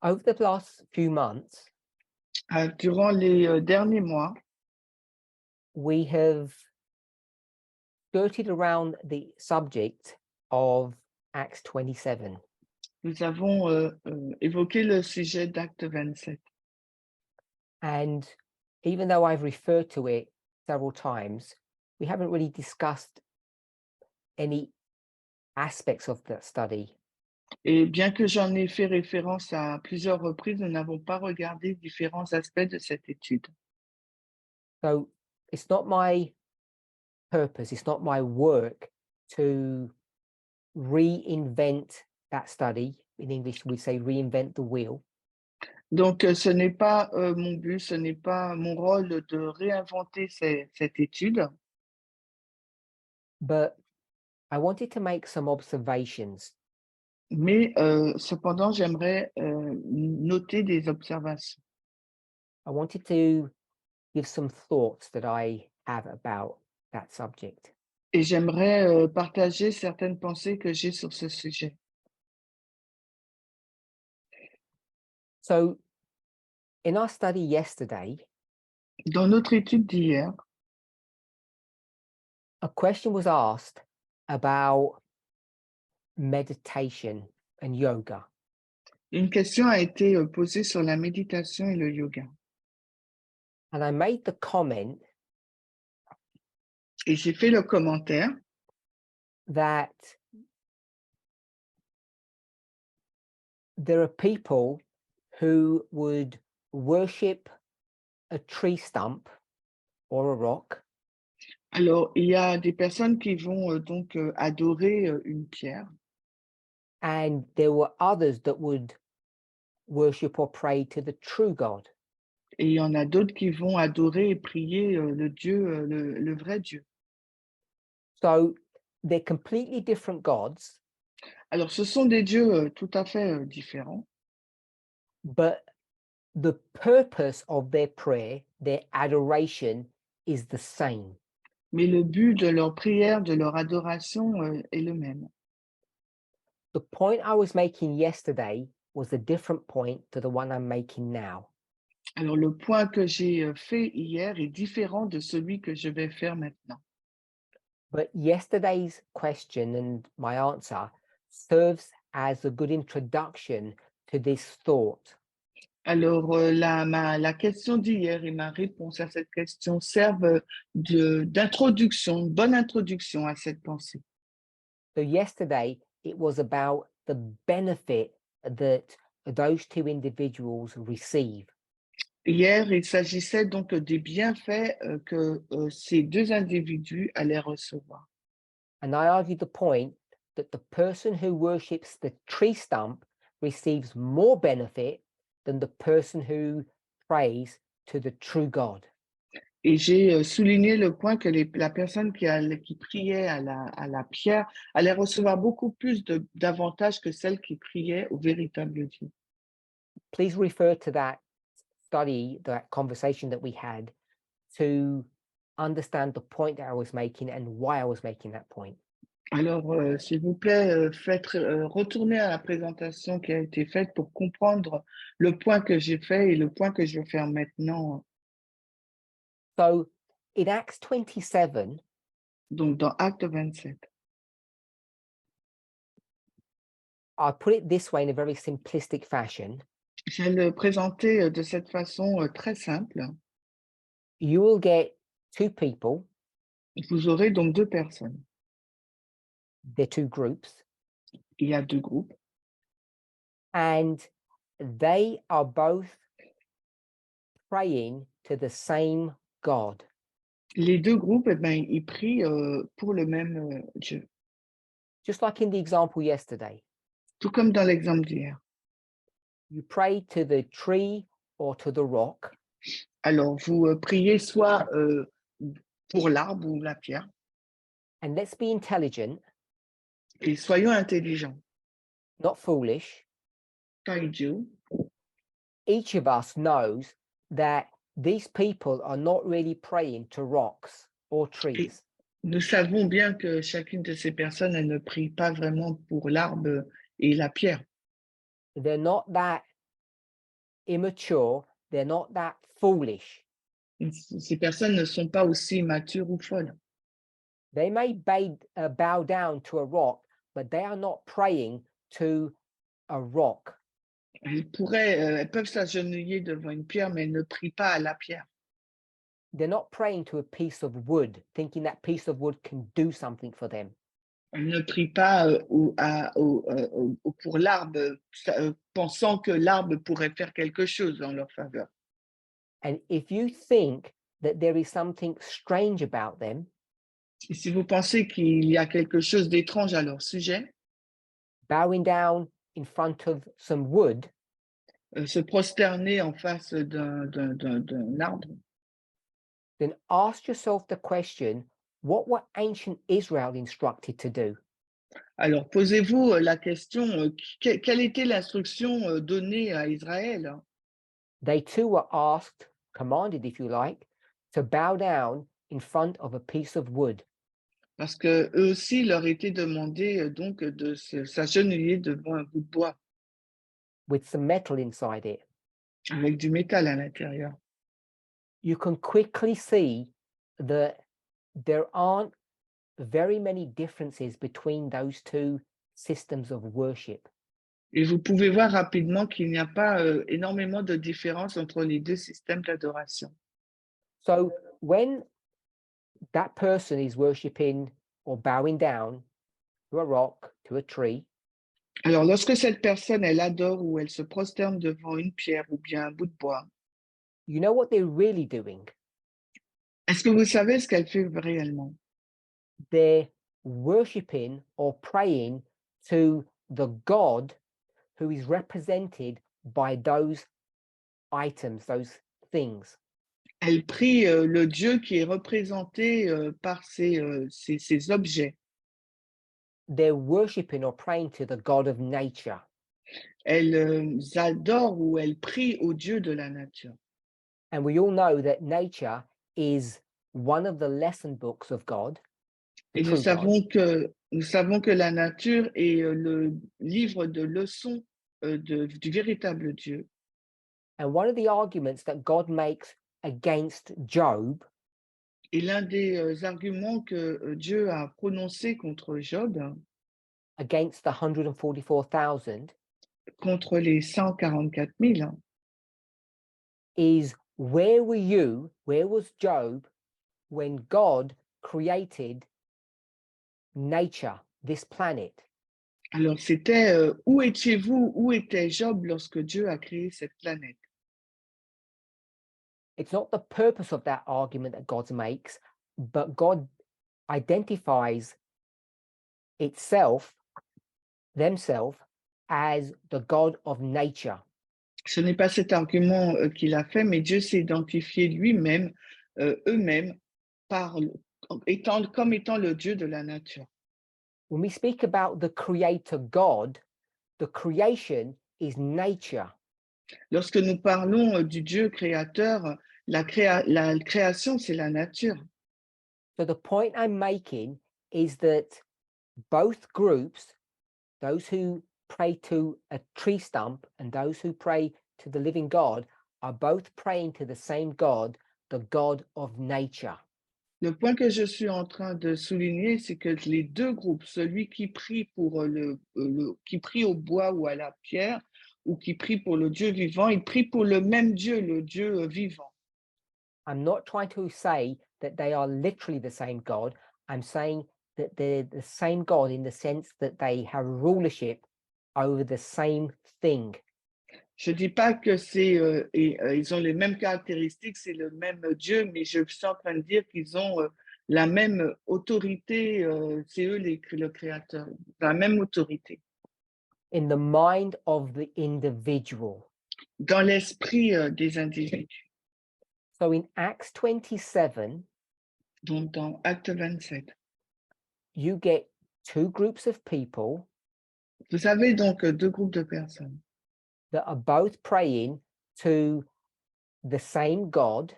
Over the last few months, Durant les derniers mois, we have skirted around the subject of Acts 27. nous avons évoqué le sujet d'Acte 27. And even though I've referred to it several times, we haven't really discussed any aspects of the study. Et bien que j'en ai fait référence à plusieurs reprises, nous n'avons pas regardé différents aspects de cette étude. So it's not my purpose, it's not my work to reinvent that study. In English, we say reinvent the wheel. Donc, ce n'est pas mon but, ce n'est pas mon rôle de réinventer cette étude, But I wanted to make some observations mais cependant, j'aimerais noter des observations. I wanted to give some thoughts that I have about that subject. Et j'aimerais partager certaines pensées que j'ai sur ce sujet. So, in our study yesterday, Dans notre étude d'hier, a question was asked about meditation and yoga. une question a été posée sur la méditation et le yoga. And I made the comment Et j'ai fait le commentaire that there are people who would worship a tree stump or a rock, Alors, il y a des personnes qui vont donc adorer une pierre and there were others that would worship or pray to the true God. et il y en a d'autres qui vont adorer et prier le Dieu, le vrai Dieu. So they're completely different gods, Alors, ce sont des dieux tout à fait différents, but the purpose of their prayer, their adoration, is the same. mais le but de leur prière, de leur adoration est le même. The point I was making yesterday was a different point to the one I'm making now. Alors, le point que j'ai fait hier est différent de celui que je vais faire maintenant. But yesterday's question and my answer serves as a good introduction to this thought. Alors, la question d'hier et ma réponse à cette question servent d'introduction, une bonne introduction à cette pensée. So yesterday it was about the benefit that those two individuals receive. Hier, il s'agissait donc des bienfaits que ces deux individus allaient recevoir. And I argued the point that the person who worships the tree stump receives more benefit than the person who prays to the true God. Et j'ai souligné le point que la personne qui priait à la pierre allait recevoir beaucoup plus d'avantages que celle qui priait au véritable Dieu. Please refer to that study, that conversation that we had, to understand the point that I was making and why I was making that point. Alors, s'il vous plaît, retournez à la présentation qui a été faite pour comprendre le point que j'ai fait et le point que je vais faire maintenant So in Acts 27, Donc, dans Acte 27, I put it this way in a very simplistic fashion. je vais le présenter de cette façon très simple. You will get two people, Vous aurez donc deux personnes. they're two groups, Il y a deux groupes and they are both praying to the same God. les deux groupes, eh ben, ils prient pour le même Dieu. Just like in the example yesterday, Tout comme dans l'exemple d'hier. you pray to the tree or to the rock, Alors, vous priez soit pour l'arbre ou la pierre, and let's be intelligent, et soyons intelligents, not foolish. pas idiots. Each of us knows that these people are not really praying to rocks or trees. Nous savons bien que chacune de ces personnes, elle ne prie pas vraiment pour l'arbre et la pierre. They're not that immature, they're not that foolish. Ces personnes ne sont pas aussi matures ou folles. They may bow down to a rock, but they are not praying to a rock. Elles peuvent s'agenouiller devant une pierre, mais elles ne prient pas à la pierre. They're not praying to a piece of wood, thinking that piece of wood can do something for them. Elles ne prient pas pour l'arbre, pensant que l'arbre pourrait faire quelque chose en leur faveur. And if you think that there is something strange about them, Et si vous pensez qu'il y a quelque chose d'étrange à leur sujet, bowing down in front of some wood, se prosterner en face d'un arbre, then ask yourself the question, what were ancient Israel instructed to do? alors posez-vous la question, quelle était l'instruction donnée à Israël? They too were asked, commanded if you like, to bow down in front of a piece of wood. Parce que eux aussi leur était demandé donc de s'agenouiller devant un bout de bois With some metal inside it. avec du métal à l'intérieur. You can quickly see that there aren't very many differences between those two systems of worship. Et vous pouvez voir rapidement qu'il n'y a pas énormément de différence entre les deux systèmes d'adoration. So when that person is worshiping or bowing down to a rock, to a tree, Alors, lorsque cette personne, elle adore ou elle se prosterne devant une pierre ou bien un bout de bois, you know what they're really doing? est-ce que vous savez ce qu'elle fait réellement? They're worshiping or praying to the God who is represented by those items, those things. Elle prie le Dieu qui est représenté par ces objets. They're worshiping or praying to the God of nature. Elles adorent ou elles prient au Dieu de la nature. And we all know that nature is one of the lesson books of God. Et nous savons que la nature est le livre de leçons du véritable Dieu. And one of the arguments that God makes against Job Et l'un des arguments que Dieu a prononcé contre Job, against the 144,000 contre les 144 000, is, where was Job when God created nature, this planet? alors c'était où étiez-vous, où était Job lorsque Dieu a créé cette planète? It's not the purpose of that argument that God makes, but God identifies themselves as the God of nature. Ce n'est pas cet argument qu'il a fait, mais Dieu s'est identifié lui-même, eux-mêmes, comme étant le Dieu de la nature. When we speak about the creator God, the creation is nature. Lorsque nous parlons du Dieu créateur, la création, c'est la nature. So the point I'm making is that both groups, those who pray to a tree stump and those who pray to the living God, are both praying to the same God, the God of nature. Le point que je suis en train de souligner, c'est que les deux groupes, celui qui prie pour qui prie au bois ou à la pierre, ou qui prie pour le Dieu vivant, il prie pour le même Dieu, le Dieu vivant. I'm not trying to say that they are literally the same God. I'm saying that they're the same God in the sense that they have rulership over the same thing. Je ne dis pas que ils ont les mêmes caractéristiques, c'est le même Dieu, mais je suis en train de dire qu'ils ont la même autorité, c'est eux le créateur, la même autorité. In the mind of the individual. Dans l'esprit des individus. So in Acts 27, Donc dans Acte 27. you get two groups of people Vous avez donc deux groupes de personnes that are both praying to the same God,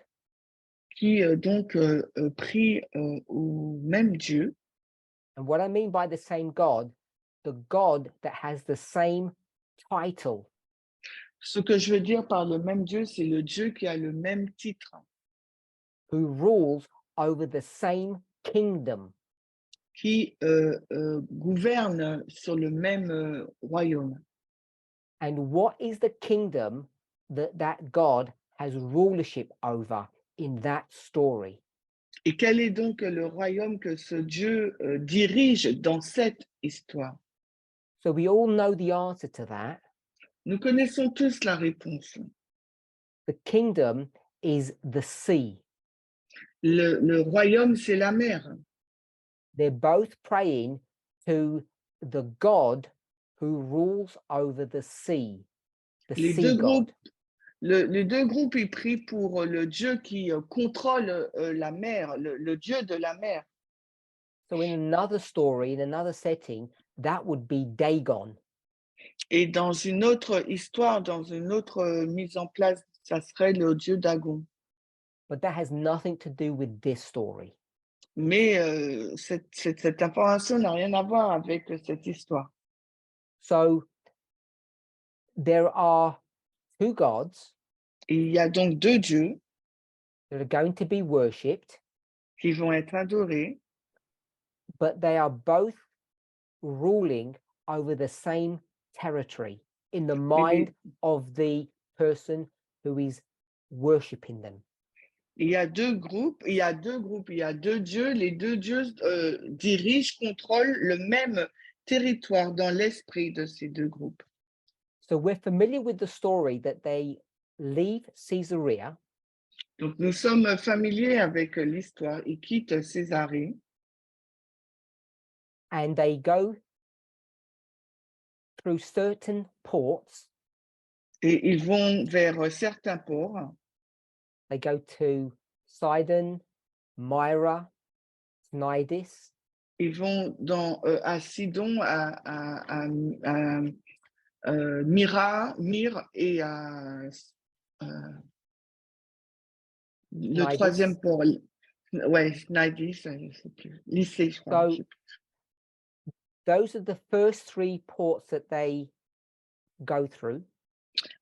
qui donc prient au même Dieu. and what I mean by the same God, the God that has the same title. Ce que je veux dire par le même Dieu, c'est le Dieu qui a le même titre, Who rules over the same kingdom. qui gouverne sur le même royaume. And what is the kingdom that God has rulership over in that story? Et quel est donc le royaume que ce Dieu dirige dans cette histoire? So we all know the answer to that. Nous connaissons tous la réponse. The kingdom is the sea. Le royaume, c'est la mer. They're both praying to the God who rules over the sea, the Les sea deux God. groupes, les deux groupes, ils prient pour le Dieu qui contrôle la mer, le Dieu de la mer. So in another story, in another setting, that would be Dagon. Et dans une autre histoire, dans une autre mise en place, ça serait le Dieu Dagon. But that has nothing to do with this story. Mais cette information n'a rien à voir avec cette histoire. So there are two gods Et il y a donc deux dieux that are going to be worshipped, qui vont être adorés, but they are both ruling over the same territory in the mind of the person who is worshipping them. il y a deux groupes, il y a deux dieux, les deux dieux dirigent, contrôlent le même territoire dans l'esprit de ces deux groupes. So we're familiar with the story that they leave Caesarea. Donc nous sommes familiers avec l'histoire, ils quittent Césarée And they go through certain ports. et ils vont vers certains ports. They go to Sidon, Myra, Cnidus. Ils vont à Sidon, à Myre et à le troisième port. Ouais, Cnidus, je ne sais plus. Lycée, je crois. So those are the first three ports that they go through.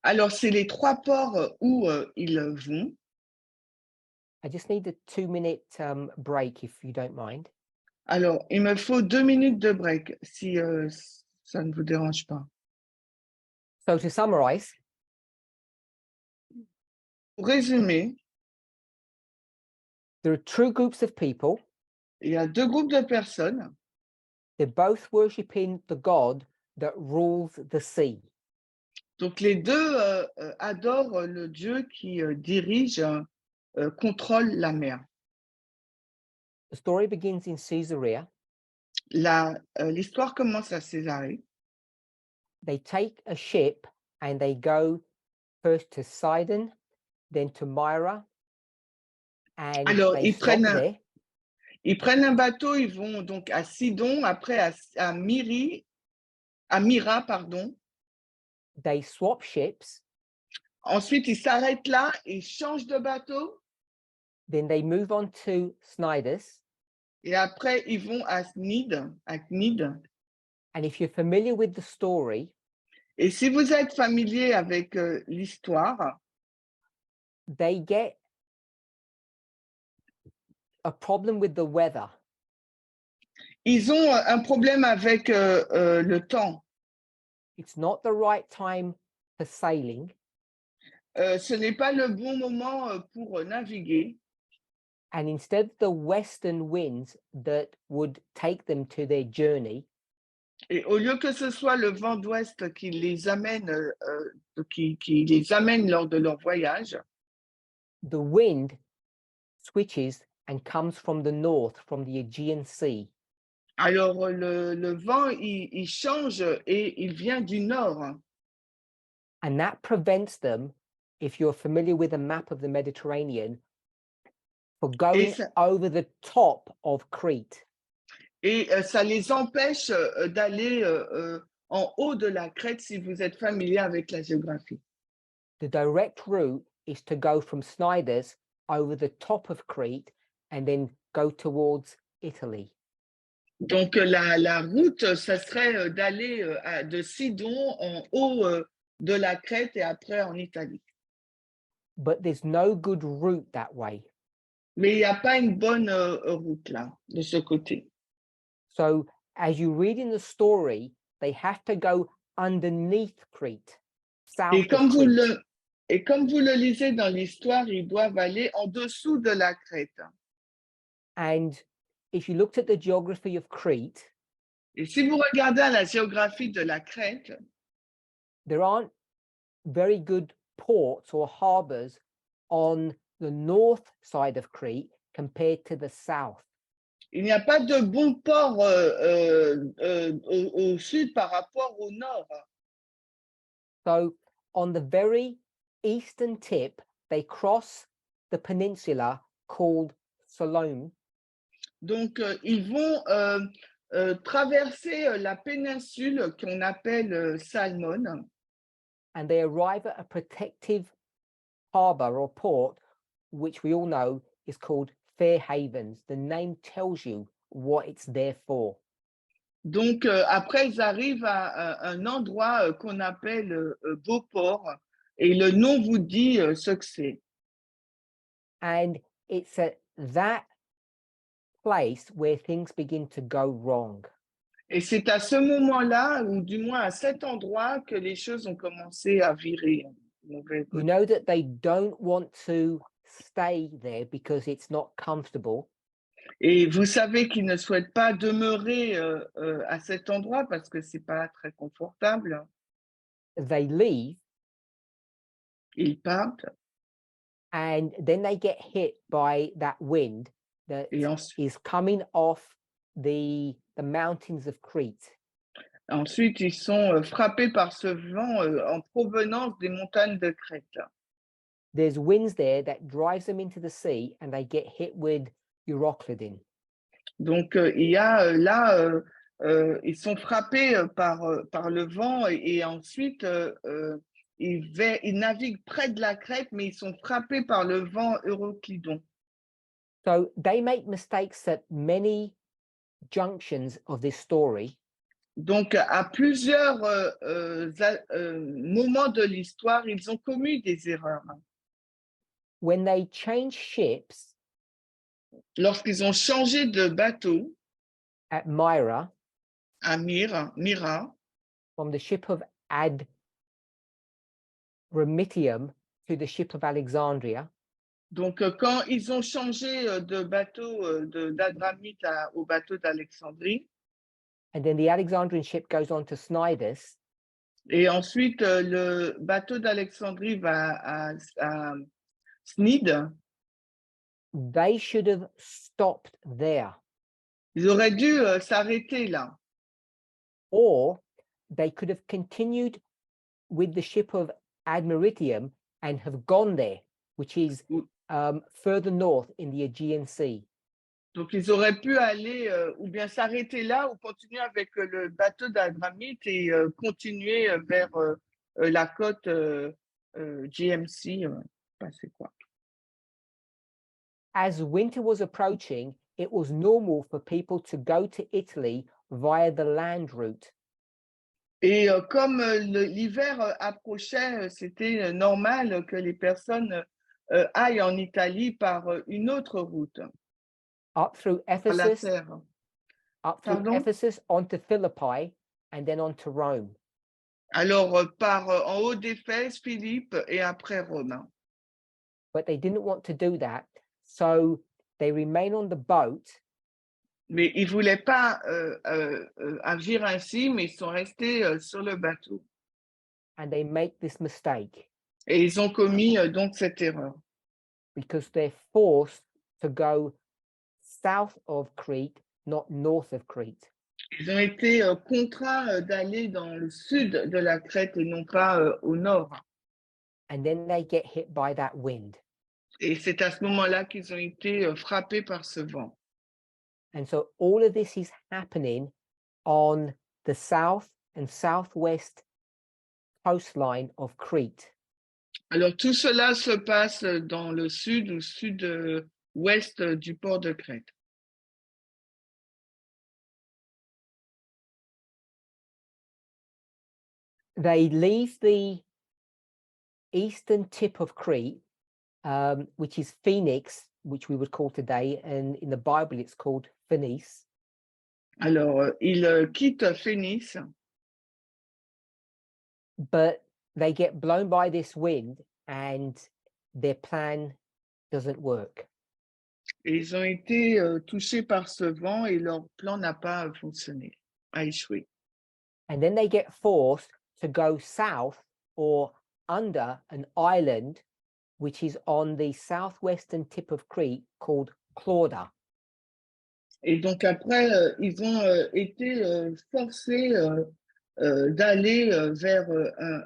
Alors, c'est les trois ports où ils vont. I just need a 2-minute break, if you don't mind. Alors, il me faut 2 minutes de break, si ça ne vous dérange pas. So to summarize, Pour résumer, there are two groups of people. il y a deux groupes de personnes. They're both worshipping the God that rules the sea. Donc, les deux adorent le Dieu qui dirige, contrôle la mer. The story begins in Caesarea. L'histoire commence à Césarée. They take a ship and they go first to Sidon, then to Myra, and Alors, they stop there. Ils prennent un bateau, ils vont donc à Sidon, après à Myra, pardon. They swap ships. Ensuite, ils s'arrêtent là, ils changent de bateau. Then they move on to Cnidus. Et après, ils vont à Cnide. And if you're familiar with the story, et si vous êtes familier avec l'histoire, they get a problem with the weather. Ils ont un problème avec le temps. It's not the right time for sailing, Ce n'est pas le bon moment pour naviguer. and instead of the western winds that would take them to their journey, Et au lieu que ce soit le vent d'ouest qui les amène, qui les amène lors de leur voyage, the wind switches and comes from the north, from the Aegean Sea. alors le vent, il change et il vient du nord. And that prevents them, if you're familiar with a map of the Mediterranean, for going ça- over the top of Crete. Et ça les empêche d'aller en haut de la crête si vous êtes familier avec la géographie. The direct route is to go from Sniders over the top of Crete and then go towards Italy. Donc la route, ça serait d'aller de Sidon en haut de la Crète et après en Italie. But there's no good route that way. Mais il n'y a pas une bonne route là, de ce côté. So as you read in the story, they have to go underneath Crete, south Et of comme Crete. comme vous le lisez dans l'histoire, ils doivent aller en dessous de la Crète. And if you looked at the geography of Crete, Et si vous regardez à la géographie de la Crète, there aren't very good ports or harbors on the north side of Crete compared to the south. il n'y a pas de bon port au sud par rapport au nord. So on the very eastern tip, they cross the peninsula called Salome. Donc, ils vont traverser la péninsule qu'on appelle Salmon. And they arrive at a protective harbor or port, which we all know is called Fair Havens. The name tells you what it's there for. Donc, après, ils arrivent à un endroit qu'on appelle Beauport, et le nom vous dit ce que c'est. And it's at that place where things begin to go wrong. Et c'est à ce moment-là, ou du moins à cet endroit, que les choses ont commencé à virer. You know that they don't want to stay there because it's not comfortable. Et vous savez qu'ils ne souhaitent pas demeurer à cet endroit parce que c'est pas très confortable. They leave, Ils partent and then they get hit by that wind that et ensuite, is coming off the mountains of Crete. ensuite ils sont frappés par ce vent en provenance des montagnes de Crète. There's winds there that drives them into the sea, and they get hit with Euroclydon. Donc il y a là, ils sont frappés par le vent et ensuite ils naviguent près de la Crète, mais ils sont frappés par le vent Euroclydon. So they make mistakes at many junctions of this story. Donc, à plusieurs moments de l'histoire, ils ont commis des erreurs. When they change ships Lorsqu'ils ont changé de bateau at Myra à Myra, from the ship of Adramyttium to the ship of Alexandria, donc quand ils ont changé de bateau d'Adramytte au bateau d'Alexandrie, and then the Alexandrian ship goes on to Cnidus, et ensuite le bateau d'Alexandrie va à Snide, they should have stopped there, ils auraient dû s'arrêter là. or they could have continued with the ship of Adramyttium and have gone there, which is further north in the Aegean Sea. Donc, ils auraient pu aller ou bien s'arrêter là ou continuer avec le bateau d'Adramytte et continuer vers la côte GMC. Pas c'est quoi. As winter was approaching, it was normal for people to go to Italy via the land route. Et comme l'hiver approchait, c'était normal que les personnes aillent en Italie par une autre route. up through par la Ephesus, terre. up through Pardon? Ephesus onto Philippi, and then onto Rome. Alors, par en haut d'Éphèse, Philippe et après Rome. But they didn't want to do that, so they remain on the boat. Mais ils ne voulaient pas agir ainsi, mais ils sont restés sur le bateau. And they make this mistake Et ils ont commis donc cette erreur. because they're forced to go south of Crete, not north of Crete. Ils ont été contraints d'aller dans le sud de la Crète et non pas au nord. And then they get hit by that wind. Et c'est à ce moment-là qu'ils ont été frappés par ce vent. And so all of this is happening on the south and southwest coastline of Crete. Alors tout cela se passe dans le sud ou sud-ouest du port de Crète. They leave the eastern tip of Crete, which is Phoenix, which we would call today, and in the Bible it's called Phoenice. Alors ils quittent Phénice, But they get blown by this wind and their plan doesn't work. et ils ont été touchés par ce vent et leur plan n'a pas fonctionné, a échoué. And then they get forced to go south or under an island which is on the southwestern tip of Crete called Clauda. Et donc après, ils ont été forcés d'aller vers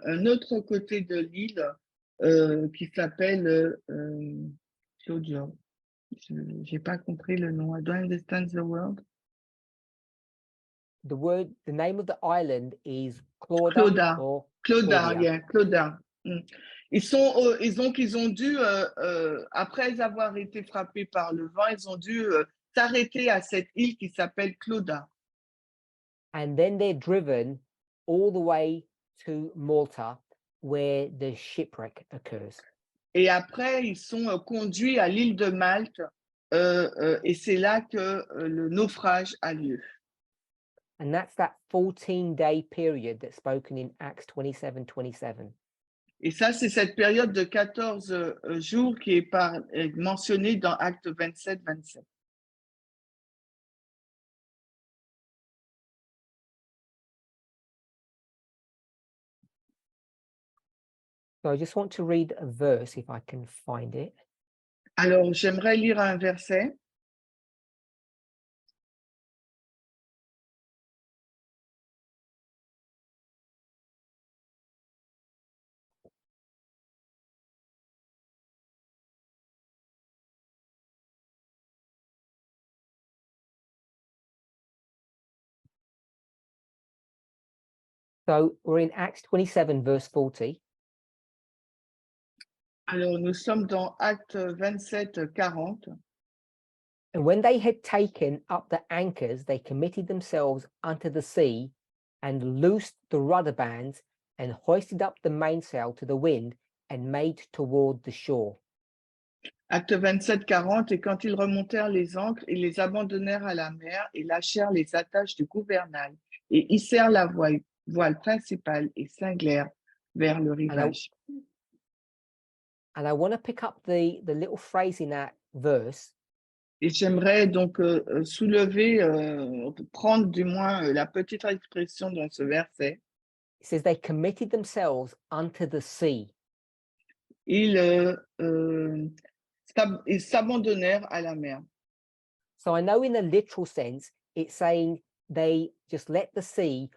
un autre côté de l'île qui s'appelle Claudia. Je n'ai pas compris le nom. I don't understand the word. The name of the island is Clauda Clauda. or Clauda, Claudia. yeah, Clauda. Mm. Ils ont dû, après avoir été frappés par le vent, ils ont dû s'arrêter à cette île qui s'appelle Clauda. And then they're driven all the way to Malta, where the shipwreck occurs. Et après, ils sont conduits à l'île de Malte et c'est là que le naufrage a lieu. And that's that 14-day period that's spoken in Acts 27:27. Et ça, c'est cette période de 14 jours qui est mentionnée dans Acte 27-27. So I just want to read a verse if I can find it. Alors, j'aimerais lire un verset. So we're in Acts 27, verse 40. Alors, nous sommes dans Acte 27-40. And when they had taken up the anchors, they committed themselves unto the sea and loosed the rudder bands and hoisted up the mainsail to the wind and made toward the shore. Acte 27-40, et quand ils remontèrent les ancres, ils les abandonnèrent à la mer et lâchèrent les attaches du gouvernail et hissèrent la voile principale et cinglèrent vers le rivage. And I want to pick up the little phrase in that verse. Et j'aimerais donc soulever, prendre du moins la petite expression dans ce verset. It says they committed themselves unto the sea. Ils s'abandonnèrent à la mer. So I know in a literal sense, it's saying they just let the sea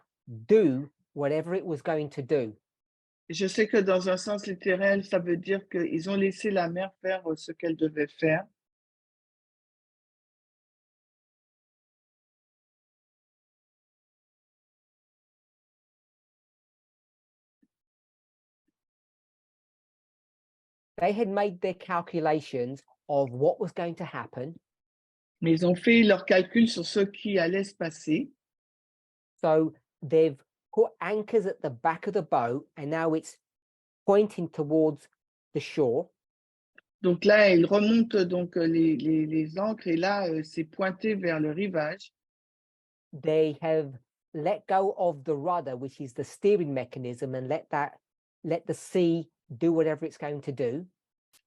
do whatever it was going to do. Je sais que dans un sens littéral, ça veut dire qu'ils ont laissé la mer faire ce qu'elle devait faire. They had made their calculations of what was going to happen. Mais ils ont fait leurs calculs sur ce qui allait se passer. So they've put anchors at the back of the boat and now it's pointing towards the shore. Donc là, il remonte donc les ancres et là, c'est pointé vers le rivage. They have let go of the rudder, which is the steering mechanism, and let the sea do whatever it's going to do.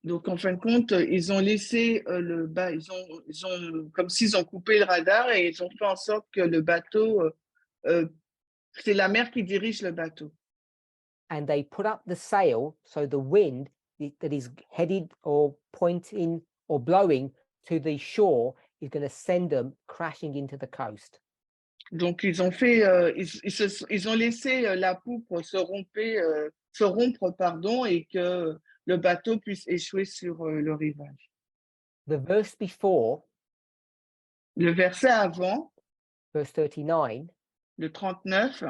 Donc en fin de compte, ils ont laissé ils ont comme s'ils ont coupé le radar et ils ont fait en sorte que le bateau, c'est la mer qui dirige le bateau. And they put up the sail so the wind that is headed or pointing or blowing to the shore is going to send them crashing into the coast. Donc ils ont fait, ils ont laissé la poupe se rompre, pardon, et que le bateau puisse échouer sur le rivage. The verse before, Le verset avant, verse 39, le 39,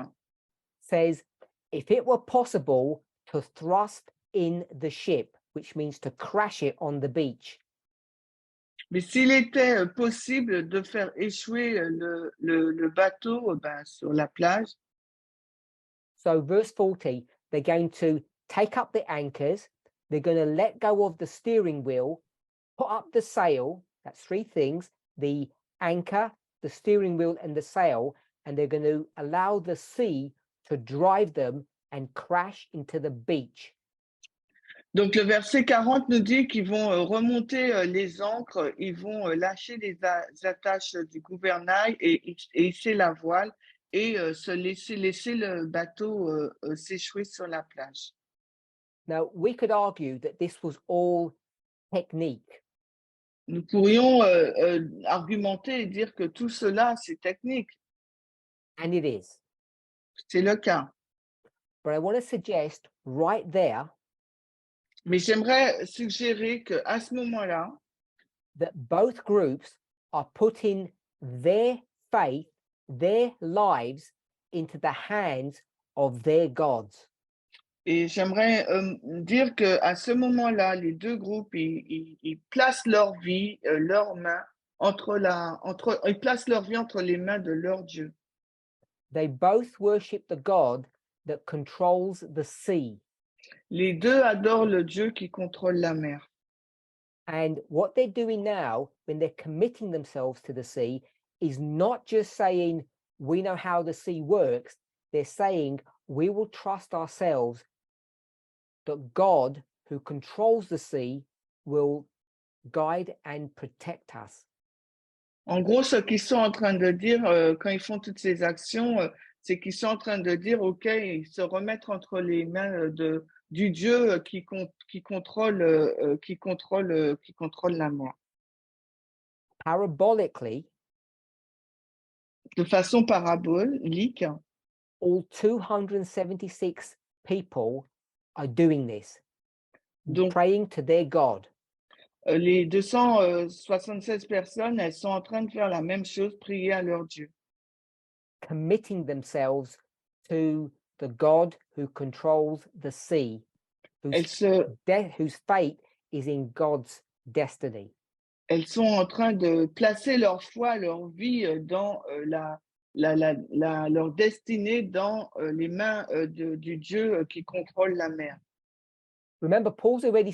says, if it were possible to thrust in the ship, which means to crash it on the beach, mais s'il était possible de faire échouer le bateau sur la plage. so verse 40, they're going to take up the anchors, they're going to let go of the steering wheel, put up the sail, that's three things, the anchor, the steering wheel, and the sail, and they're going to allow the sea to drive them and crash into the beach. Donc le verset 40 nous dit qu'ils vont remonter les ancres, ils vont lâcher les attaches du gouvernail et hisser la voile et laisser le bateau s'échouer sur la plage. Now, we could argue that this was all technique. Nous pourrions argumenter et dire que tout cela, c'est technique. And it is. C'est le cas. But I want to suggest right there Mais j'aimerais suggérer qu'à ce moment-là, that both groups are putting their faith, their lives into the hands of their gods. et j'aimerais dire qu'à ce moment-là, les deux groupes, ils placent leur vie, leurs mains, ils placent leur vie entre les mains de leur Dieu. They both worship the God that controls the sea. Les deux adorent le Dieu qui contrôle la mer. And what they're doing now, when they're committing themselves to the sea, is not just saying, we know how the sea works. They're saying, we will trust ourselves that God, who controls the sea, will guide and protect us. En gros, ce qu'ils sont en train de dire quand ils font toutes ces actions, c'est qu'ils sont en train de dire, OK, ils se remettent entre les mains du Dieu qui contrôle la mer. Parabolically, De façon parabolique, all 276 people are doing this, donc praying to their God. les 276 personnes, elles sont en train de faire la même chose, prier à leur Dieu. Committing themselves to the God who controls the sea, whose fate is in God's destiny. Elles sont en train de placer leur foi, leur vie dans leur destinée dans les mains du Dieu qui contrôle la mer. Remember, Paul's already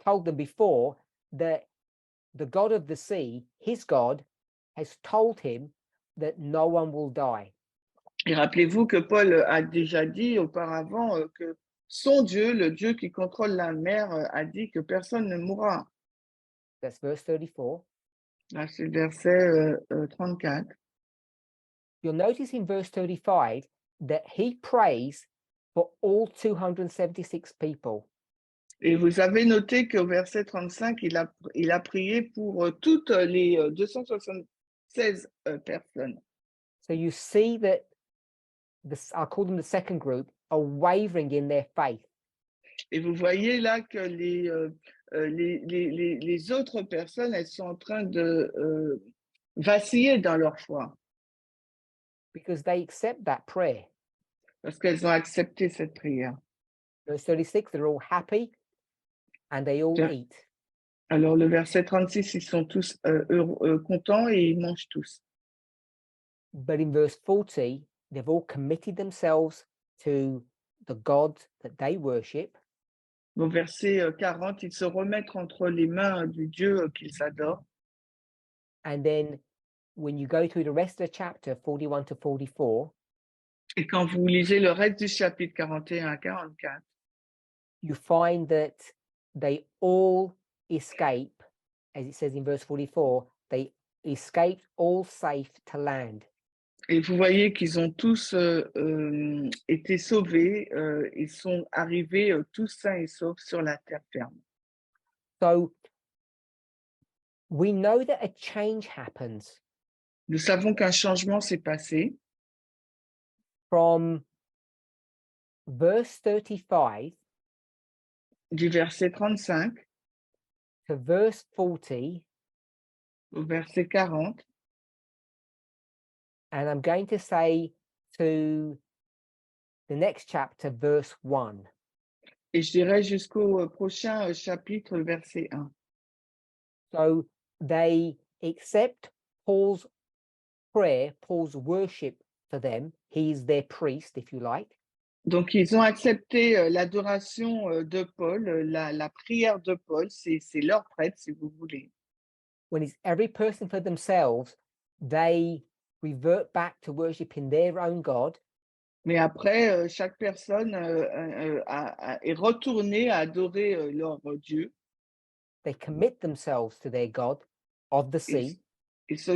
told them before that the God of the sea, his God, has told him that no one will die. Et rappelez-vous que Paul a déjà dit auparavant que son Dieu, le Dieu qui contrôle la mer, a dit que personne ne mourra. That's verse 34. Là, c'est le verset 34. You'll notice in verse 35 that he prays for all 276 people. Et vous avez noté qu'au verset 35, il a prié pour toutes les 276 personnes. So you see that I'll call them the second group, are wavering in their faith. Et vous voyez là que les autres personnes, elles sont en train de vaciller dans leur foi. Because they accept that prayer. Parce qu'elles ont accepté cette prière. Verse 36, they're all happy and they all eat. Alors le verset 36, ils sont tous contents et ils mangent tous. But in verse 40, they've all committed themselves to the God that they worship. Au verset 40, ils se remettent entre les mains du Dieu qu'ils adorent. And then when you go through the rest of the chapter, 41 to 44, Et quand vous lisez le reste du chapitre 41 à 44, you find that they all escape, as it says in verse 44, they escaped all safe to land. et vous voyez qu'ils ont tous été sauvés, ils sont arrivés tous sains et saufs sur la terre ferme. So we know that a change happens Nous savons qu'un changement s'est passé from verse 35 du verset 35 to verse 40, au verset 40, and I'm going to say to the next chapter, verse 1. et je dirais jusqu'au prochain chapitre, verset 1. So they accept Paul's prayer, Paul's worship for them. He's their priest, if you like. Donc, ils ont accepté l'adoration de Paul, la prière de Paul, c'est leur prêtre, si vous voulez. When it's every person for themselves, they revert back to worshiping their own God. Mais après, chaque personne est retournée à adorer leur Dieu. They commit themselves to their God of the sea. Ils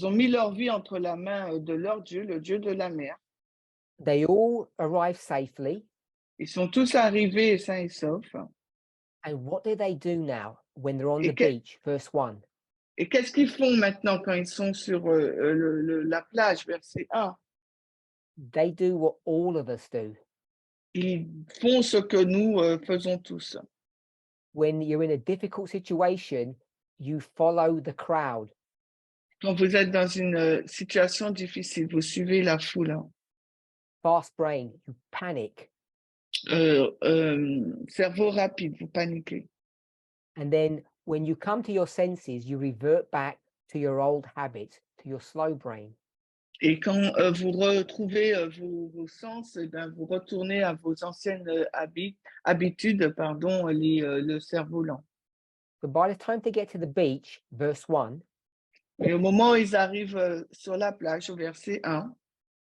ont mis leur vie entre la main de leur Dieu, le Dieu de la mer. They all arrive safely. Ils sont tous arrivés sains et saufs. And what do they do now when they're on Et the beach? Verse 1. Et qu'est-ce qu'ils font maintenant quand ils sont sur la plage, verset 1? They do what all of us do. Ils font ce que nous faisons tous. When you're in a difficult situation, you follow the crowd. Quand vous êtes dans une situation difficile, vous suivez la foule. Fast brain, you panic. Cerveau rapide, vous paniquez. And then when you come to your senses, you revert back to your old habits, to your slow brain. Et quand vous retrouvez vos sens, vous retournez à vos anciennes habitudes, pardon, le cerveau lent. So by the time they get to the beach, verse 1, Et au moment où ils arrivent sur la plage, au verset 1,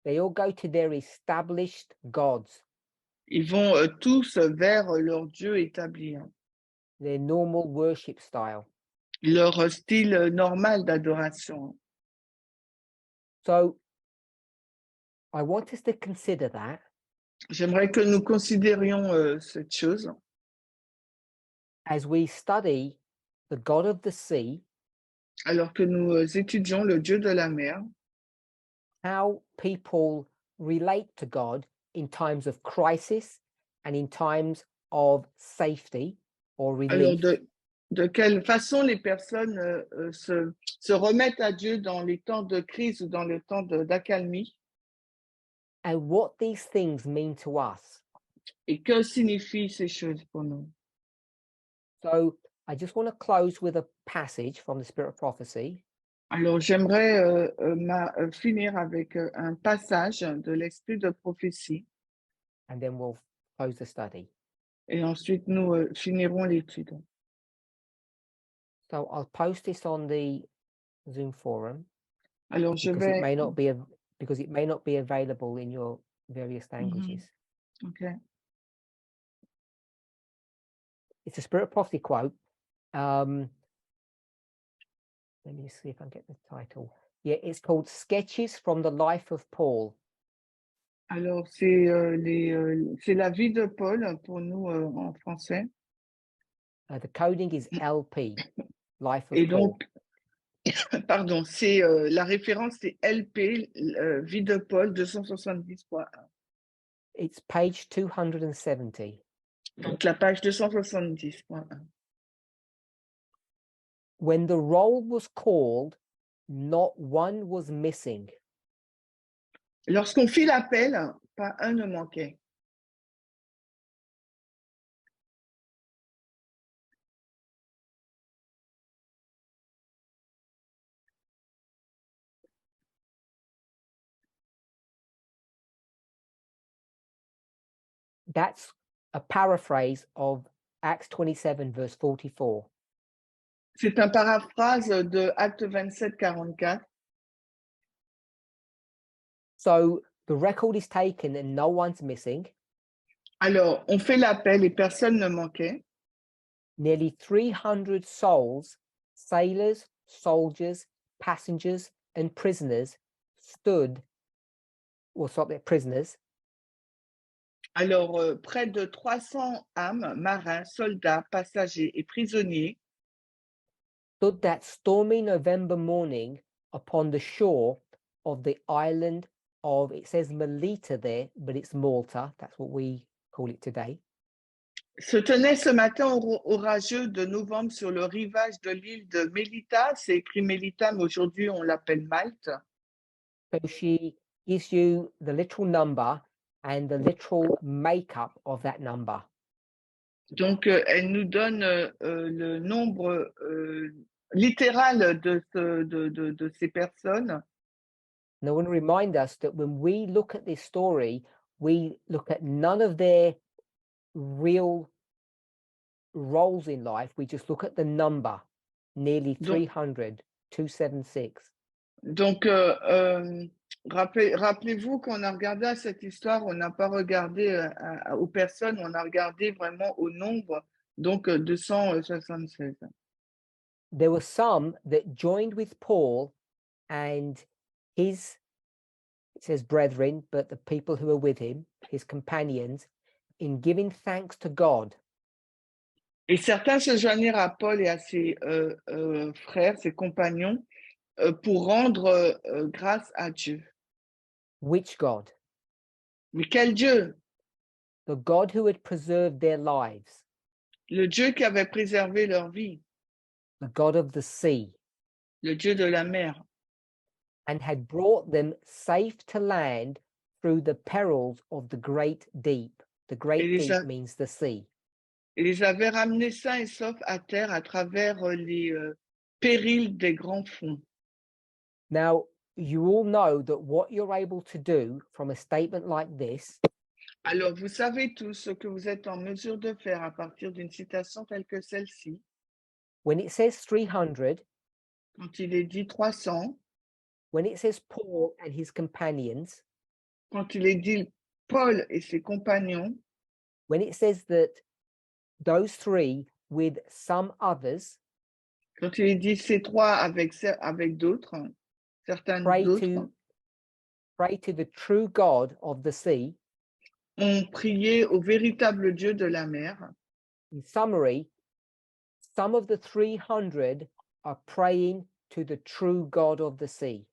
they all go to their established gods, ils vont tous vers leur Dieu établi, their normal worship style. leur style normal d'adoration. So I want us to consider that J'aimerais que nous considérions cette chose as we study the God of the sea, alors que nous étudions le Dieu de la mer, how people relate to God in times of crisis and in times of safety or alors relief. de quelle façon les personnes se remettent à Dieu dans les temps de crise ou dans le temps d'accalmie, And what these things mean to us. et que signifient ces choses pour nous. So I just want to close with a passage from the Spirit of Prophecy. Alors j'aimerais finir avec un passage de l'esprit de prophétie, And then we'll close the study. et ensuite nous finirons l'étude. So I'll post this on the Zoom forum Alors je because it vais... may not be available in your various languages. Okay. It's a Spirit of Prophecy quote. Let me see if I can get the title. Yeah, it's called Sketches from the Life of Paul. Alors c'est la vie de Paul pour nous en français. The coding is LP, Life of Et Paul. donc, pardon, c'est la référence, c'est LP, vie de Paul 270.1. It's page 270. Donc la page 270.1. When the roll was called, not one was missing. Lorsqu'on fit l'appel, pas un ne manquait. That's a paraphrase of Acts 27, verse 44. C'est un paraphrase de Acte 27, 44. So the record is taken and no one's missing. Alors, on fait l'appel et personne ne manquait. Nearly 300 souls, sailors, soldiers, passengers, and prisoners stood, or sorry, prisoners, Alors, près de 300 âmes, marins, soldats, passagers et prisonniers stood that stormy November morning upon the shore of the island of, it says Melita there, but it's Malta. That's what we call it today. se tenaient ce matin orageux de novembre sur le rivage de l'île de Melita. C'est écrit Melita, mais aujourd'hui on l'appelle Malte. So she gives you the literal number and the literal makeup of that number. Donc, elle nous donne le nombre littéral de ces personnes. And I want to remind us that when we look at this story, we look at none of their real roles in life. We just look at the number, nearly 300, 276. Donc, rappelez-vous qu'on a regardé à cette histoire, on n'a pas regardé aux personnes, on a regardé vraiment au nombre, donc 276. There were some that joined with Paul and his, it says brethren, but the people who were with him, his companions, in giving thanks to God. Et certains se joignirent à Paul et à ses frères, ses compagnons, pour rendre grâce à Dieu. Which God? Mais quel Dieu? The God who had preserved their lives. Le Dieu qui avait préservé leur vie. The God of the sea. Le Dieu de la mer. And had brought them safe to land through the perils of the great deep. The great deep means the sea. Et les avait ramenés sains et saufs à terre à travers les périls des grands fonds. Now, you all know that what you're able to do from a statement like this. Alors, vous savez tous ce que vous êtes en mesure de faire à partir d'une citation telle que celle-ci. When it says 300, quand il est dit 300, when it says Paul and his companions, quand il est dit Paul et ses compagnons, when it says that those three with some others, quand il est dit ces trois avec d'autres, certains d'autres, pray to the true God of the sea. Ont prié au véritable Dieu de la mer. In summary, some of the 300 are praying to the true God of the sea.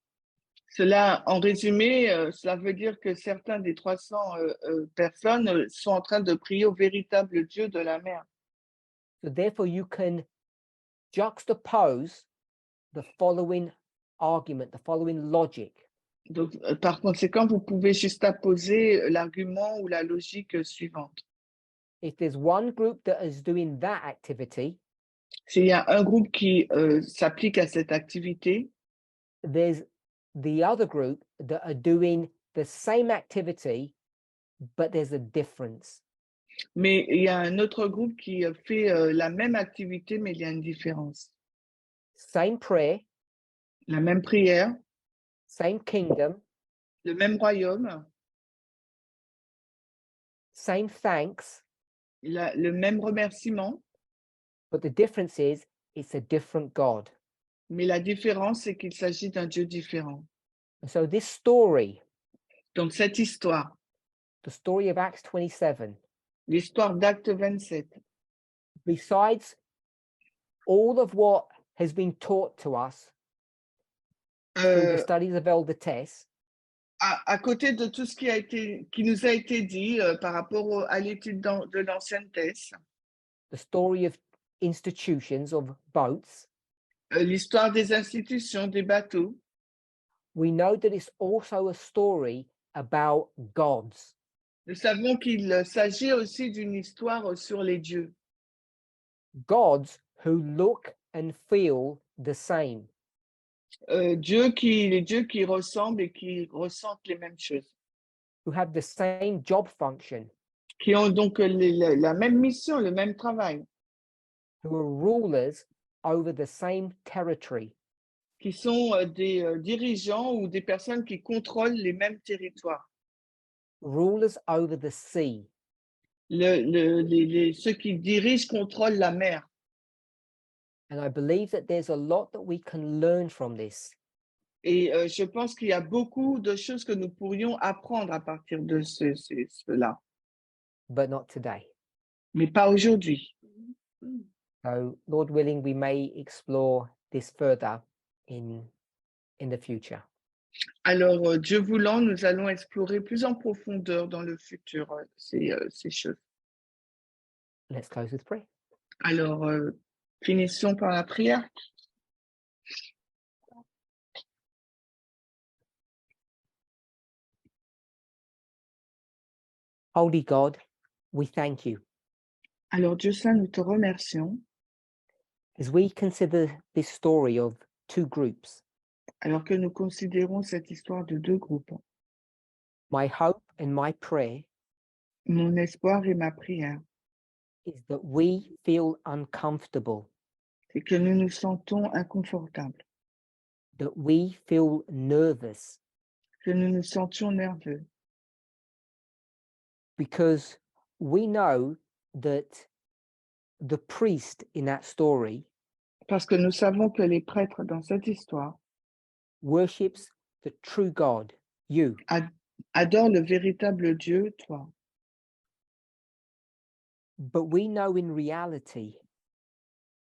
Cela, en résumé, cela veut dire que certains des 300 personnes sont en train de prier au véritable Dieu de la mer. So therefore, you can juxtapose the following argument, the following logic. Donc, par conséquent, vous pouvez juxtaposer l'argument ou la logique suivante. If there's one group that is doing that activity, s'il y a un groupe qui s'applique à cette activité, there's the other group that are doing the same activity, but there's a difference. Mais il y a un autre groupe qui fait la même activité, mais il y a une différence. Same prayer, la même prière, same kingdom, le même royaume, same thanks, le même remerciement, but the difference is it's a different God. mais la différence, c'est qu'il s'agit d'un Dieu différent. And so this story, donc cette histoire, the story of Acts 27, l'histoire d'Acte 27, besides all of what has been taught to us through the studies of Elder Tess, à côté de tout ce qui nous a été dit par rapport à l'étude de l'ancienne Thèse, the story of institutions, of boats, l'histoire des institutions, des bateaux, we know that it's also a story about gods. Nous savons qu'il s'agit aussi d'une histoire sur les dieux. Gods who look and feel the same. Les dieux qui ressemblent et qui ressentent les mêmes choses. Who have the same job function. qui ont donc la même mission, le même travail, who are rulers over the same territory. qui sont des dirigeants ou des personnes qui contrôlent les mêmes territoires. Rulers over the sea. Ceux qui dirigent contrôlent la mer. And I believe that there's a lot that we can learn from this. Et je pense qu'il y a beaucoup de choses que nous pourrions apprendre à partir de cela, But not today. mais pas aujourd'hui. So, Lord willing, we may explore this further in the future. Alors, Dieu voulant, nous allons explorer plus en profondeur dans le futur ces choses. Let's close with prayer. Alors, finissons par la prière. Holy God, we thank you. Alors, Dieu Saint, nous te remercions. As we consider this story of two groups, Alors que nous considérons cette histoire de deux groupes, my hope and my prayer mon espoir et ma prière, is that we feel uncomfortable, c'est que nous nous sentons inconfortables, that we feel nervous, que nous nous sentions nerveux, because we know that the priest in that story parce que nous savons que les prêtres dans cette histoire worships the true God, you. adorent le véritable Dieu, toi. But we know in reality,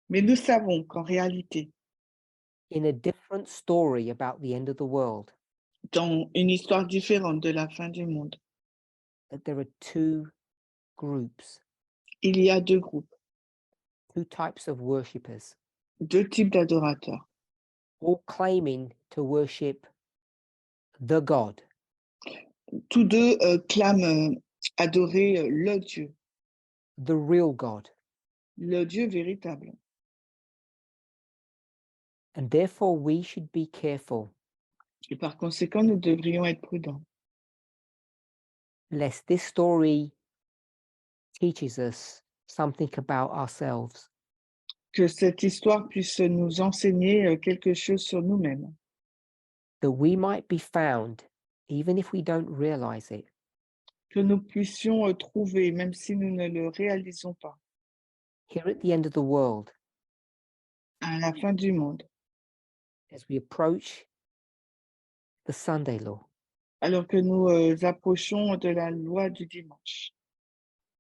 Mais nous savons qu'en réalité, in a different story about the end of the world, dans une histoire différente de la fin du monde, that there are two groups, il y a deux groupes, two types of worshippers, deux types d'adorateurs, all claiming to worship the God. tous deux clament adorer le Dieu, The real God. le Dieu véritable. And therefore we should be careful Et par conséquent, nous devrions être prudents, lest this story teaches us something about ourselves, que cette histoire puisse nous enseigner quelque chose sur nous-mêmes, that we might be found, even if we don't realize it, que nous puissions trouver, même si nous ne le réalisons pas, here at the end of the world, à la fin du monde, as we approach the Sunday law, alors que nous approchons de la loi du dimanche,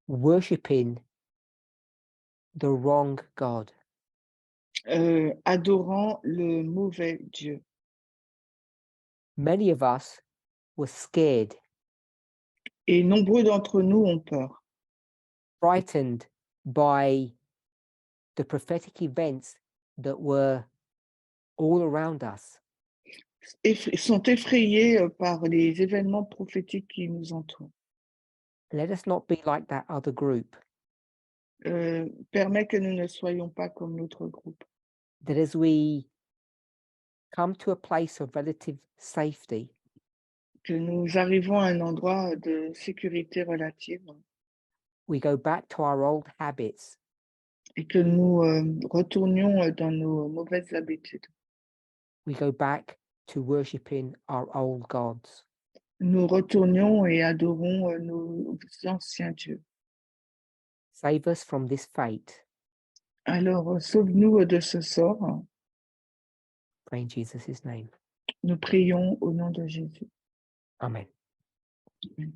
worshipping the wrong God. adorant le mauvais Dieu. Many of us were scared, Et nombreux d'entre nous ont peur, frightened by the prophetic events that were all around us. sont effrayés par les événements prophétiques qui nous entourent. Let us not be like that other group, Permet que nous ne soyons pas comme l'autre groupe. that as we come to a place of relative safety, Que nous arrivons à un endroit de sécurité relative we go back to our old habits, et que nous retournions dans nos mauvaises habitudes. we go back to worshipping our old gods. Nous retournions et adorons nos anciens dieux. Save us from this fate. Alors, sauve-nous de ce sort. Pray in Jesus' name. Nous prions au nom de Jésus. Amen. Amen.